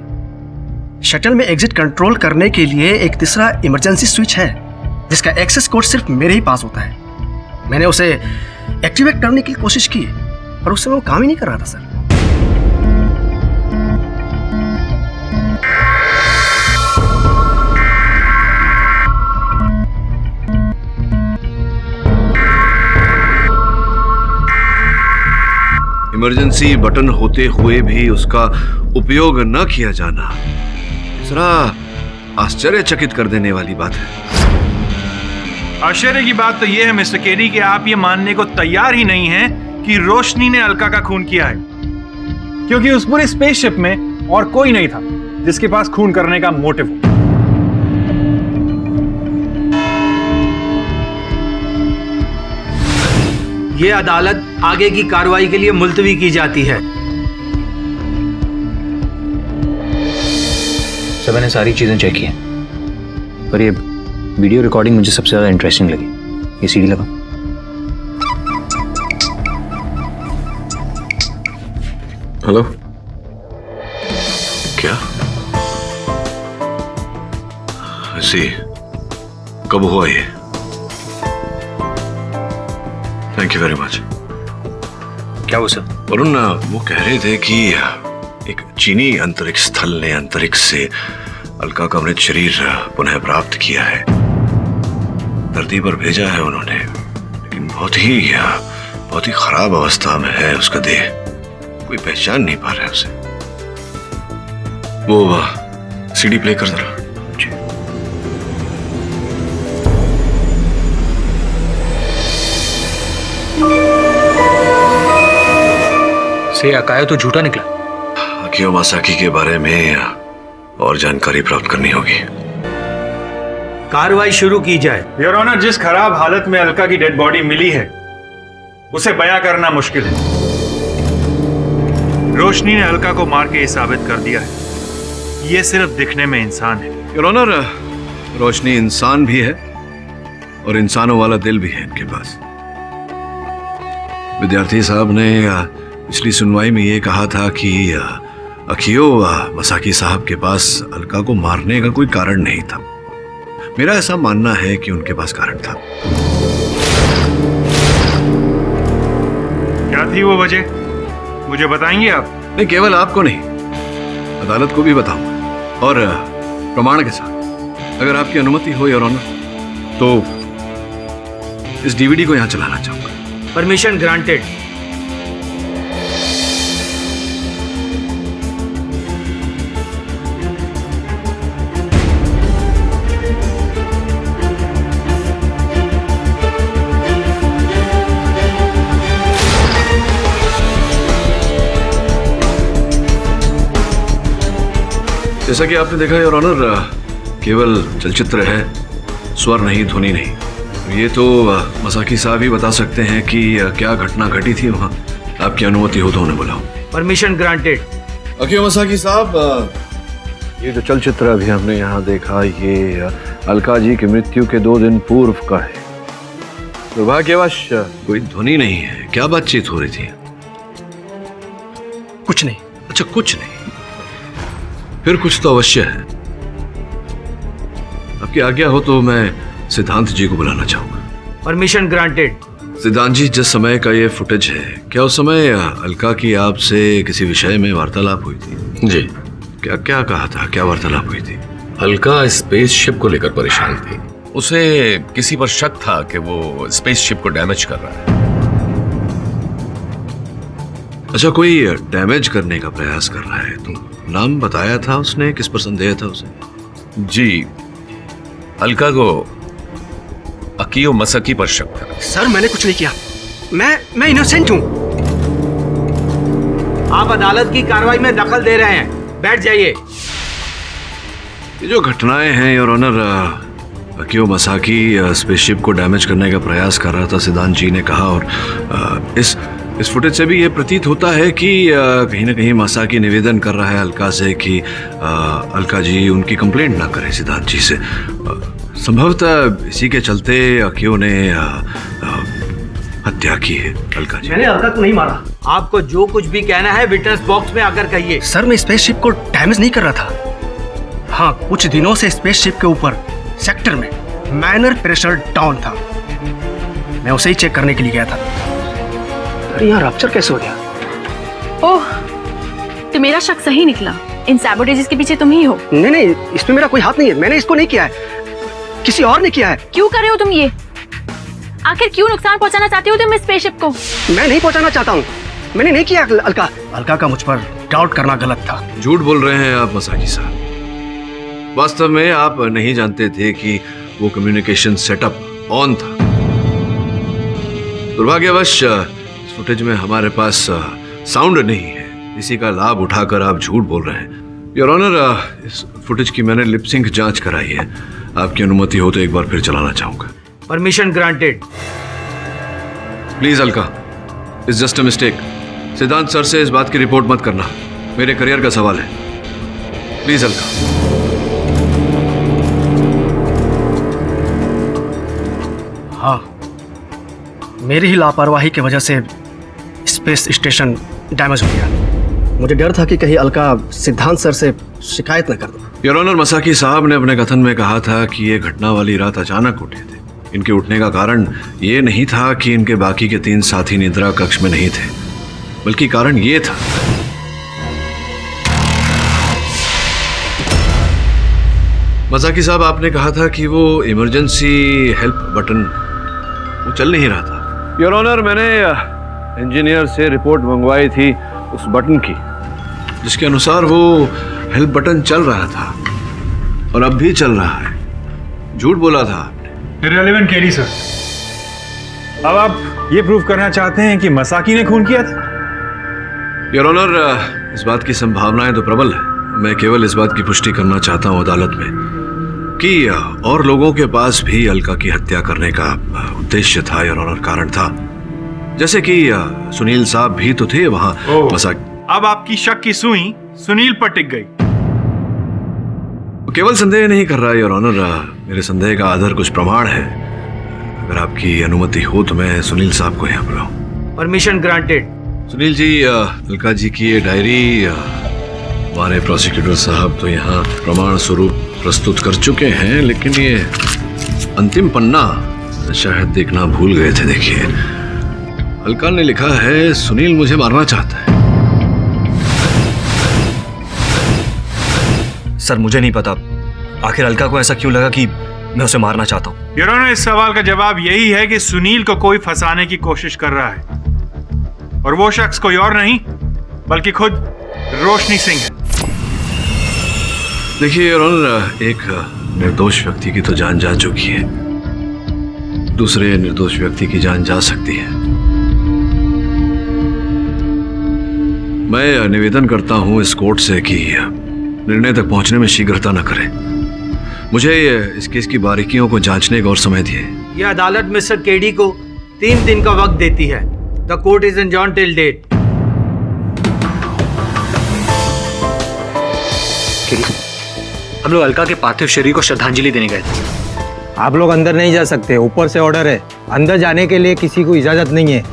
शटल में एग्जिट कंट्रोल करने के लिए एक तीसरा इमरजेंसी स्विच है, जिसका एक्सेस कोड सिर्फ मेरे ही पास होता है। मैंने उसे एक्टिवेट करने की कोशिश की, पर उस समय वो काम ही नहीं कर रहा था सर। इमरजेंसी बटन होते हुए भी उसका उपयोग न किया जाना जरा आश्चर्यचकित कर देने वाली बात है। आश्चर्य की बात तो यह है मिस्टर केरी कि आप ये मानने को तैयार ही नहीं हैं कि रोशनी ने अलका का खून किया है, क्योंकि उस पूरे स्पेसशिप में और कोई नहीं था जिसके पास खून करने का मोटिव हो। ये अदालत आगे की कार्रवाई के लिए मुलतवी की जाती है। सर, मैंने सारी चीजें चेक की हैं, पर ये वीडियो रिकॉर्डिंग मुझे सबसे ज्यादा इंटरेस्टिंग लगी। ये सीडी लगा। हेलो, क्या ऐसी कब हुआ ये? Thank you very much. क्या वो सर? वरुण, वो कह रहे थे कि एक चीनी अंतरिक्ष स्थल ने अंतरिक्ष से अलका का मृत शरीर पुनः प्राप्त किया है। धरती पर भेजा है उन्होंने, लेकिन बहुत ही खराब अवस्था में है उसका देह। कोई पहचान नहीं पा रहा है उसे। वो सीडी प्ले कर जरा। से अकायो तो झूठा निकला। अकियो मासाकी के बारे में और जानकारी प्राप्त करनी होगी। कार्रवाई शुरू की जाए। योर ऑनर, जिस खराब हालत में अलका की डेड बॉडी मिली है उसे बयां करना मुश्किल है। रोशनी ने अलका को मार के ये साबित कर दिया है ये सिर्फ दिखने में इंसान है। योर ऑनर, रोशनी इंसान भी है और इंसानों वाला दिल भी है इनके पास। विद्यार्थी साहब ने पिछली सुनवाई में ये कहा था कि अकियो मसाकी साहब के पास अलका को मारने का कोई कारण नहीं था। मेरा ऐसा मानना है कि उनके पास कारण था। क्या थी वो वजह, मुझे बताएंगे आप? नहीं, केवल आपको नहीं, अदालत को भी बताऊंगा, और प्रमाण के साथ। अगर आपकी अनुमति हो योर ऑनर, तो इस डीवीडी को यहां चलाना चाहूंगा। Permission granted. जैसा कि आपने देखा योर ऑनर, केवल चलचित्र है, स्वर नहीं, ध्वनि नहीं। ये तो मसाकी साहब ही बता सकते हैं कि क्या घटना घटी थी वहाँ। आपकी अनुमति हो तो उन्हें बुलाओ। Permission granted. अकियो मसाकी साहब, ये जो चलचित्र अभी हमने यहाँ देखा, ये अलका जी की मृत्यु के 2 दिन पूर्व का है। दुर्भाग्यवश कोई ध्वनि नहीं है। क्या बातचीत हो रही थी? कुछ नहीं। अच्छा, कुछ नहीं, फिर कुछ तो अवश्य है। आपकी आज्ञा हो तो मैं सिद्धांत जी को बुलाना चाहूंगा। Permission granted. सिद्धांत जी, जिस समय का ये फुटेज है, क्या उस समय अलका की आपसे किसी विषय में वार्तालाप हुई थी? जी। क्या क्या कहा था, क्या वार्तालाप हुई थी? अलका स्पेसशिप को लेकर परेशान थी। उसे किसी पर शक था कि वो स्पेसशिप को डैमेज कर रहा है। अच्छा, कोई डैमेज करने का प्रयास कर रहा है? तुम नाम बताया था उसने, किस पर संदेह था उसे? जी, अलका को अकियो मसाकी पर शक था। सर, मैंने कुछ नहीं किया। मैं इनोसेंट हूं। आप अदालत की कार्रवाई में दखल दे रहे हैं, बैठ जाइए। ये जो घटनाएं हैं your honour, Akio Masaki spaceship को डैमेज करने का प्रयास कर रहा था, सिद्धांत जी ने कहा। और इस फुटेज से भी ये प्रतीत होता है कि कहीं ना कहीं मसाकी निवेदन कर रहा है अलका से कि अलका जी उनकी कंप्लेंट ना करें सिद्धांत जी से। संभवतः इसी के चलते अकियो ने हत्या की है अलका जी। मैंने अलका को नहीं मारा। आपको जो कुछ भी कहना है विटनेस बॉक्स में आकर कहिए। सर, मैं स्पेसशिप को डैमेज नहीं कर रहा था। हाँ, कुछ दिनों से स्पेसशिप के ऊपर सेक्टर में माइनर प्रेशर डाउन था। मैं उसे ही चेक करने के लिए गया था। अरे यहाँ रप्चर कैसे हो गया? ओह, तो मेरा शक सही निकला। इन सैबोटेजेस के पीछे तुम ही हो। नहीं, इसमें मेरा कोई हाथ नहीं है। मैंने इसको नहीं किया है, किसी और ने किया है। क्यों कर रहे हो तुम ये? आखिर क्यों नुकसान पहुंचाना चाहते हो तुम इस स्पेसशिप को? मैं नहीं पहुंचाना चाहता हूँ। मैंने नहीं किया। अलका का मुझ पर डाउट करना गलत था। झूठ बोल रहे हैं आप मसाकी साहब। वास्तव में आप नहीं जानते थे कि वो कम्युनिकेशन सेटअप ऑन था। दुर्भाग्यवश फुटेज में हमारे पास साउंड नहीं है, इसी का लाभ उठाकर आप झूठ बोल रहे हैं। योर ऑनर, इस फुटेज की मैंने लिपसिंक जांच कराई है। आपकी अनुमति हो तो एक बार फिर चलाना चाहूंगा। Permission granted. Please Alka, it's just a mistake. सिद्धांत सर से इस बात की रिपोर्ट मत करना, मेरे करियर का सवाल है। प्लीज अलका। हाँ, मेरी ही लापरवाही की वजह से स्पेस स्टेशन डैमेज हो गया। मुझे डर था कि कहीं अलका सिद्धांत सर से शिकायत न कर दो। योर ऑनर, मसाकी साहब ने अपने कथन में कहा था कि ये घटना वाली रात अचानक उठे थे। इनके उठने का कारण ये नहीं था कि इनके बाकी के 3 साथी निद्रा कक्ष में नहीं थे, बल्कि कारण ये था मसाकी साहब, आपने कहा था कि वो इमरजेंसी हेल्प बटन वो चल नहीं रहा था। योर ऑनर, मैंने इंजीनियर से रिपोर्ट मंगवाई थी उस बटन की, जिसके अनुसार वो हेल्प बटन चल रहा था और अब भी चल रहा है। झूठ बोला था आपने। इररिलेवेंट केडी सर, अब आप ये प्रूव करना चाहते हैं कि मसाकी ने खून किया था? योर ऑनर, इस बात की संभावनाएं तो प्रबल है। मैं केवल इस बात की पुष्टि करना चाहता हूं अदालत में कि और लोगों के पास भी अलका की हत्या करने का उद्देश्य था, योर ऑनर, कारण था। जैसे कि सुनील साहब भी तो थे वहां। अब आपकी शक की सुई सुनील पर टिक गई। केवल संदेह नहीं कर रहा योर ऑनर, मेरे संदेह का आधार कुछ प्रमाण है। अगर आपकी अनुमति हो तो मैं सुनील साहब को यहाँ बुलाऊं। Permission granted. सुनील जी, अलका जी की ये डायरी हमारे प्रोसिक्यूटर साहब तो यहाँ प्रमाण स्वरूप प्रस्तुत कर चुके हैं, लेकिन ये अंतिम पन्ना शायद देखना भूल गए थे। देखिए, अलका ने लिखा है सुनील मुझे मारना चाहता है। सर मुझे नहीं पता आखिर अलका को ऐसा क्यों लगा कि मैं उसे मारना चाहता हूँ। योर ऑनर, इस सवाल का जवाब यही है कि सुनील को कोई फंसाने की कोशिश कर रहा है और वो शख्स कोई और नहीं बल्कि खुद रोशनी सिंह है। देखिए योर ऑनर, एक निर्दोष व्यक्ति की तो जान जा चुकी है, दूसरे निर्दोष व्यक्ति की जान जा सकती है। मैं निवेदन करता हूं इस कोर्ट से कि निर्णय तक पहुंचने में शीघ्रता न करें। मुझे इस केस की बारीकियों को जांचने का और समय दिए। यह अदालत मिस्टर केडी को 3 दिन का वक्त देती है। The court is adjourned till date. हम लोग अलका के पार्थिव शरीर को श्रद्धांजलि देने गए थे। आप लोग अंदर नहीं जा सकते, ऊपर से ऑर्डर है। अंदर जाने के लिए किसी को इजाजत नहीं है।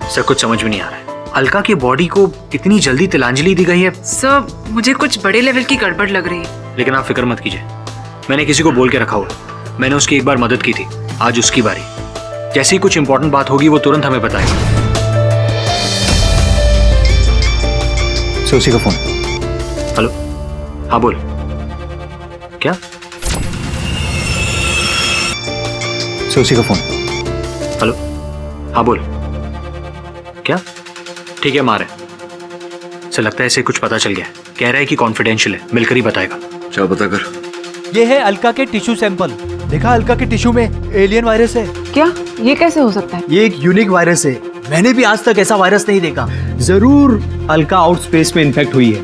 सर कुछ समझ में नहीं आ रहा है, अलका की बॉडी को इतनी जल्दी तिलांजलि दी गई है। सर मुझे कुछ बड़े लेवल की गड़बड़ लग रही है। लेकिन आप फिक्र मत कीजिए, मैंने किसी को बोल के रखा हुआ। मैंने उसकी एक बार मदद की थी, आज उसकी बारी। जैसे ही कुछ इंपॉर्टेंट बात होगी वो तुरंत हमें बताएगा। उसी का फोन। हेलो, हाँ बोल। क्या? उसी का फोन। हेलो, हाँ बोल। क्या? ठीक है, मारे से लगता है इसे कुछ पता चल गया। कह रहा है कि कॉन्फिडेंशियल है, मिलकर ही बताएगा। चल पता कर। ये है अलका के टिश्यू सैंपल। देखा, अलका के टिश्यू में एलियन वायरस है। क्या? ये कैसे हो सकता है? ये एक यूनिक वायरस है, मैंने भी आज तक ऐसा वायरस नहीं देखा। जरूर अलका आउट स्पेस में इन्फेक्ट हुई है।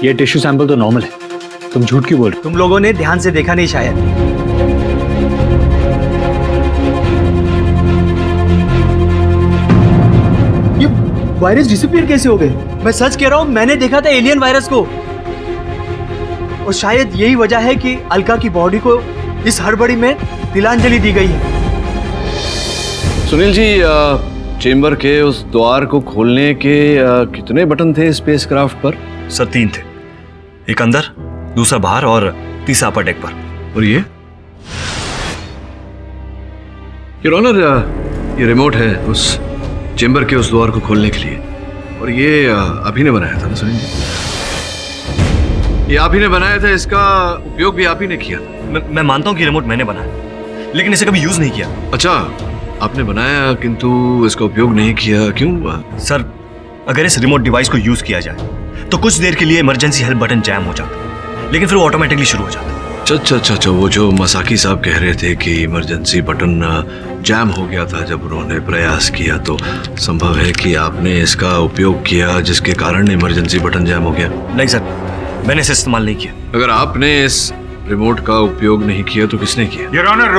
ये टिश्यू सैंपल तो नॉर्मल है, तुम झूठ क्यों बोल रहे हो? तुम लोगों ने ध्यान से देखा नहीं शायद। ये वायरस डिसअपीयर कैसे हो गए? मैं सच कह रहा हूं, मैंने देखा था एलियन वायरस को। और शायद यही वजह है कि अलका की बॉडी को इस हड़बड़ी में तिलांजलि दी गई है। सुनील जी, चेंबर के उस द्वार को खोलने के कितने बटन थे स्पेसक्राफ्ट पर? सर 3 थे, एक अंदर, दूसरा बाहर और तीसरा अपर डेक पर। और ये योर ऑनर, ये रिमोट है उस चेंबर के उस द्वार को खोलने के लिए, और ये आप ही ने बनाया था ना सुनील जी? ये आप ही ने बनाया था, इसका उपयोग भी आप ही ने किया था। मैं मानता हूँ कि रिमोट मैंने बनाया, लेकिन इसे कभी यूज नहीं किया। अच्छा, आपने बनाया किंतु इसका उपयोग नहीं किया, क्यों? सर, अगर इस रिमोट डिवाइस को यूज किया जाए तो कुछ देर के लिए इमरजेंसी हेल्प बटन जैम हो जाता है, लेकिन फिर वो ऑटोमेटिकली शुरू हो जाता है। अच्छा, वो जो मसाकी साहब कह रहे थे कि इमरजेंसी बटन जैम हो गया था जब उन्होंने प्रयास किया, तो संभव है कि आपने इसका उपयोग किया जिसके कारण इमरजेंसी बटन जैम हो गया? नहीं सर, मैंने इसे इस्तेमाल नहीं किया। अगर आपने इस रिमोट का उपयोग नहीं किया तो किसने किया? योर ऑनर,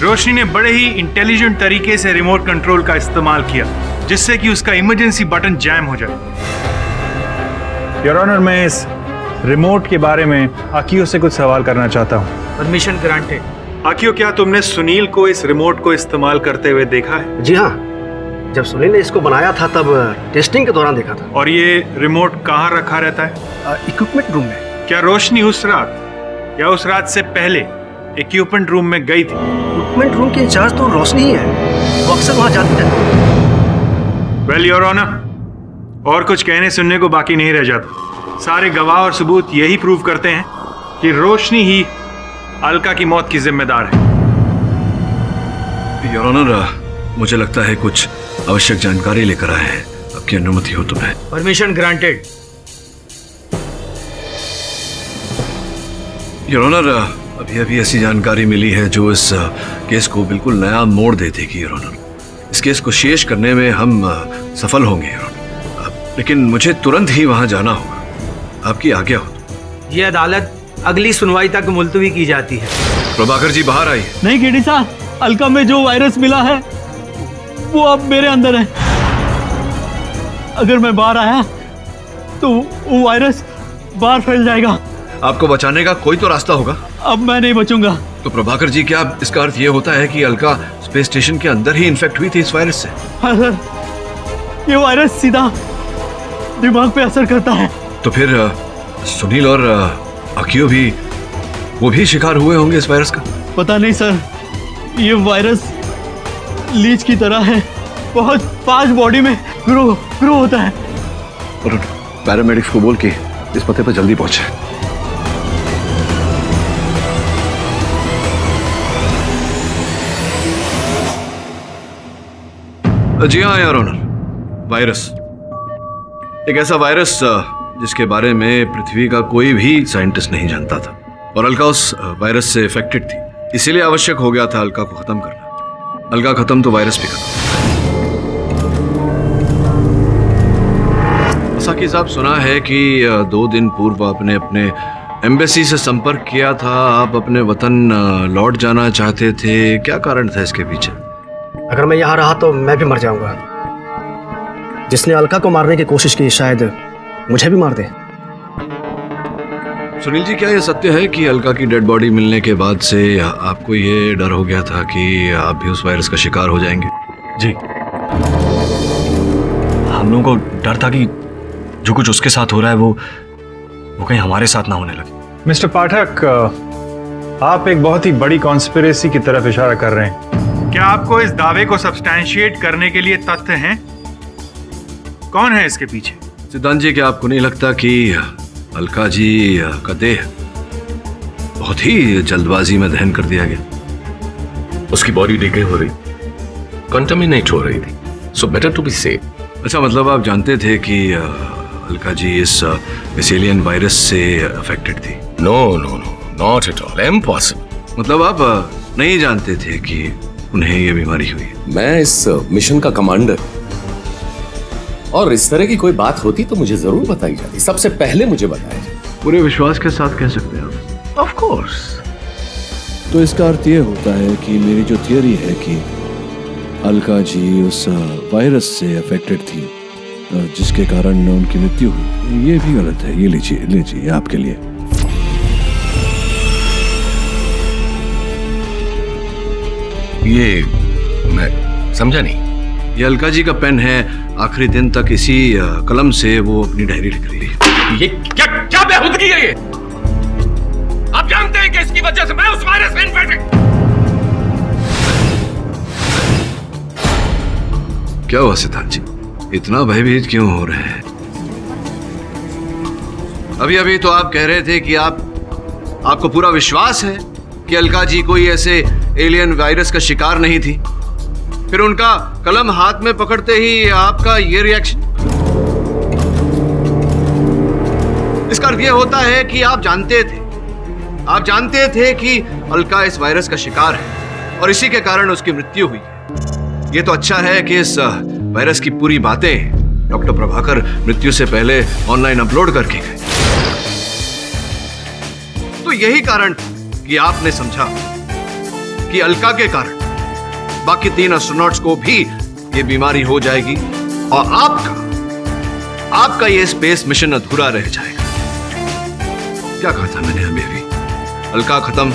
रोशनी ने बड़े ही इंटेलिजेंट तरीके से रिमोट कंट्रोल का इस्तेमाल किया जिससे कि उसका इमरजेंसी बटन जैम हो जाए। योर ऑनर, मैं इस रिमोट के बारे में आकियो से कुछ सवाल करना चाहता हूँ। Permission granted. आकियो, क्या तुमने सुनील को इस रिमोट को इस्तेमाल करते हुए देखा है? जी हाँ, जब सुनील ने इसको बनाया था तब टेस्टिंग के दौरान देखा था। और ये रिमोट कहाँ रखा रहता है? इक्विपमेंट रूम में। क्या रोशनी उस रात या उस रात से पहले इक्विपमेंट रूम में गई थी? इक्विपमेंट रूम की इंचार्ज तो रोशनी ही है, वो अक्सर वहाँ जाती रहती। वेल योर ऑनर, और कुछ कहने सुनने को बाकी नहीं रह जाता। सारे गवाह और सबूत यही प्रूव करते हैं कि रोशनी ही अलका की मौत की जिम्मेदार है। योर ऑनर, मुझे लगता है कुछ आवश्यक जानकारी लेकर आए हैं, आपकी अनुमति हो तो मैं। Permission granted. योर ऑनर, अभी ऐसी जानकारी मिली है जो इस केस को बिल्कुल नया मोड़ दे देगी। योर ऑनर, इस केस को शेष करने में हम सफल होंगे योर ऑनर, लेकिन मुझे तुरंत ही वहां जाना होगा। आपकी आज्ञा हो। ये अदालत अगली सुनवाई तक मुलतवी की जाती है। प्रभाकर जी बाहर आइए। नहीं केडी साहब, अलका में जो वायरस मिला है वो अब मेरे अंदर है। अगर मैं बाहर आया तो वो वायरस बाहर फैल जाएगा। आपको बचाने का कोई तो रास्ता होगा। अब मैं नहीं बचूंगा। तो प्रभाकर जी, क्या इसका अर्थ ये होता है कि अलका स्पेस स्टेशन के अंदर ही इन्फेक्ट हुई थी इस वायरस से? हाँ सर, ये वायरस सीधा दिमाग पे असर करता है। तो फिर सुनील और आकियो भी, वो भी शिकार हुए होंगे इस वायरस का? पता नहीं सर, ये वायरस लीच की तरह है, बहुत फास्ट बॉडी में ग्रो होता है। और पैरामेडिक्स को बोल के इस पते पर जल्दी पहुंचे। जी हाँ योर ऑनर, वायरस, एक ऐसा वायरस जिसके बारे में पृथ्वी का कोई भी साइंटिस्ट नहीं जानता था, और अलका उस वायरस से इफेक्टेड थी, इसीलिए आवश्यक हो गया था अलका को खत्म करना। अलका खत्म तो वायरस भी खत्म। साकी साहब, सुना है कि 2 दिन पूर्व आपने अपने एम्बेसी से संपर्क किया था, आप अपने वतन लौट जाना चाहते थे, क्या कारण था इसके पीछे? अगर मैं यहाँ रहा तो मैं भी मर जाऊंगा। जिसने अलका को मारने की कोशिश की शायद मुझे भी मार दे। सुनील जी, क्या यह सत्य है कि अलका की डेड बॉडी मिलने के बाद से आपको ये डर हो गया था कि आप भी उस वायरस का शिकार हो जाएंगे? जी, हम लोगों को डर था कि जो कुछ उसके साथ हो रहा है वो कहीं हमारे साथ ना होने लगे। मिस्टर पाठक, आप एक बहुत ही बड़ी कॉन्स्पिरेसी की तरफ इशारा कर रहे हैं। क्या आपको इस दावे को सब्सटैंशिएट करने के लिए तथ्य हैं? कौन है इसके पीछे? सिद्धांत जी, क्या आपको नहीं लगता कि अलका जी का देह बहुत ही जल्दबाजी में दहन कर दिया गया? उसकी बॉडी डिके हो रही, कंटामिनेट हो रही थी, so better to be safe. अच्छा, मतलब आप जानते थे कि अलका जी इस एलियन वायरस से अफेक्टेड थी? No no no, not at all, impossible. मतलब आप नहीं जानते थे कि उन्हें ये बीमारी हुई? मैं इस मिशन का कमांडर, और इस तरह की कोई बात होती तो मुझे जरूर बताई जाती, सबसे पहले मुझे बताया जाती। पूरे विश्वास के साथ कह सकते हैं आप? Of course. तो इसका अर्थ ये होता है कि मेरी जो थियरी है कि अलका जी उस वायरस से अफेक्टेड थी जिसके कारण उनकी मृत्यु हुई, ये भी गलत है। ये लीजिए आपके लिए। ये मैं समझा नहीं। ये अलका जी का पेन है, आखिरी दिन तक इसी कलम से वो अपनी डायरी लिख रही है। ये क्या बेहूदगी है ये? आप जानते हैं कि इसकी वजह से मैं उस वायरस में इन्फेक्टेड। क्या हुआ सिद्धांत जी, इतना भयभीत क्यों हो रहे हैं? अभी तो आप कह रहे थे कि आपको पूरा विश्वास है कि अलका जी कोई ऐसे एलियन वायरस का शिकार नहीं थी, फिर उनका कलम हाथ में पकड़ते ही आपका ये रिएक्शन। इसका अर्थ यह होता है कि आप जानते थे कि अलका इस वायरस का शिकार है और इसी के कारण उसकी मृत्यु हुई है। ये तो अच्छा है कि इस वायरस की पूरी बातें डॉक्टर प्रभाकर मृत्यु से पहले ऑनलाइन अपलोड करके गए। तो यही कारण कि आपने समझा कि अलका के कारण बाकी 3 एस्ट्रोनॉट्स को भी ये बीमारी हो जाएगी और आपका ये स्पेस मिशन अधूरा रह जाएगा। क्या कहा था मैंने अभी? अलका खत्म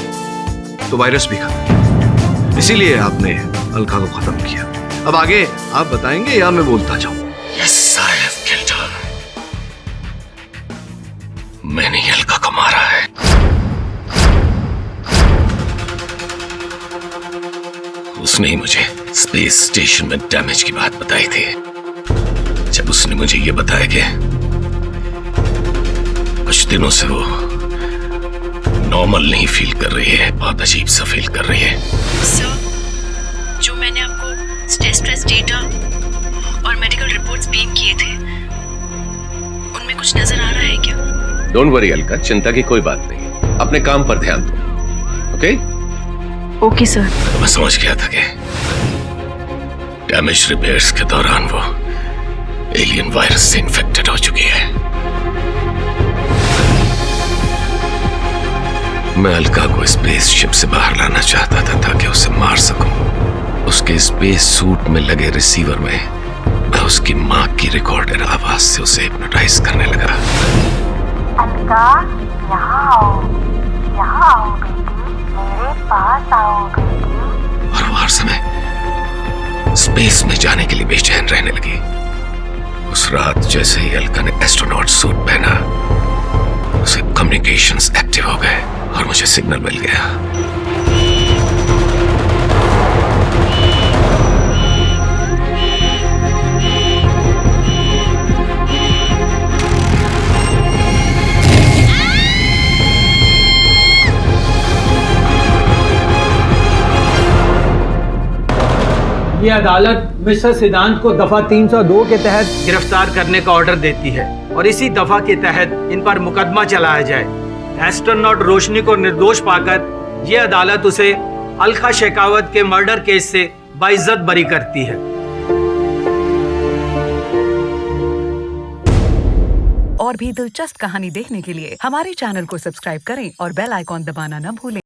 तो वायरस भी खत्म, इसीलिए आपने अलका को खत्म किया। अब आगे आप बताएंगे या मैं बोलता जाऊं? Yes, I have killed her. मैंने ही अलका को मारा है। उसने ही मुझे स्पेस स्टेशन में डैमेज की बात बताई थी। जब उसने मुझे ये बताया कि कुछ दिनों से वो नॉर्मल नहीं फील कर रही है, बहुत अजीब सा फील कर रही है। सर, जो मैंने आपको स्ट्रेस डेटा और मेडिकल रिपोर्ट्स बीम किए थे, उनमें कुछ नजर आ रहा है क्या? डोंट वरी अलका, चिंता की कोई बात नहीं, अपने काम पर ध्यान दो। ओके? Okay sir. तो मैं समझ गया था कि डैमेज रिपेयर्स के दौरान वो एलियन वायरस से इन्फेक्टेड हो चुकी है। मैं अलका को स्पेसशिप से बाहर लाना चाहता था ताकि उसे मार सकूं। उसके स्पेस सूट में लगे रिसीवर में मैं उसकी मां की रिकॉर्डेड आवाज से उसे हिप्नोटाइज करने लगा। अलका, यहाँ आओ बेटी, मेरे पास आओ बेटी। और वो हर समय स्पेस में जाने के लिए बेचैन रहने लगी। उस रात जैसे ही अलका ने एस्ट्रोनॉट सूट पहना, उसे कम्युनिकेशंस एक्टिव हो गए और मुझे सिग्नल मिल गया। ये अदालत मिस्टर सिद्धांत को दफा 302 के तहत गिरफ्तार करने का ऑर्डर देती है और इसी दफा के तहत इन पर मुकदमा चलाया जाए। एस्ट्रोनॉट रोशनी को निर्दोष पाकर ये अदालत उसे अलका शेखावत के मर्डर केस से बाइज्जत बरी करती है। और भी दिलचस्प कहानी देखने के लिए हमारे चैनल को सब्सक्राइब करें और बेल आइकॉन दबाना न भूलें।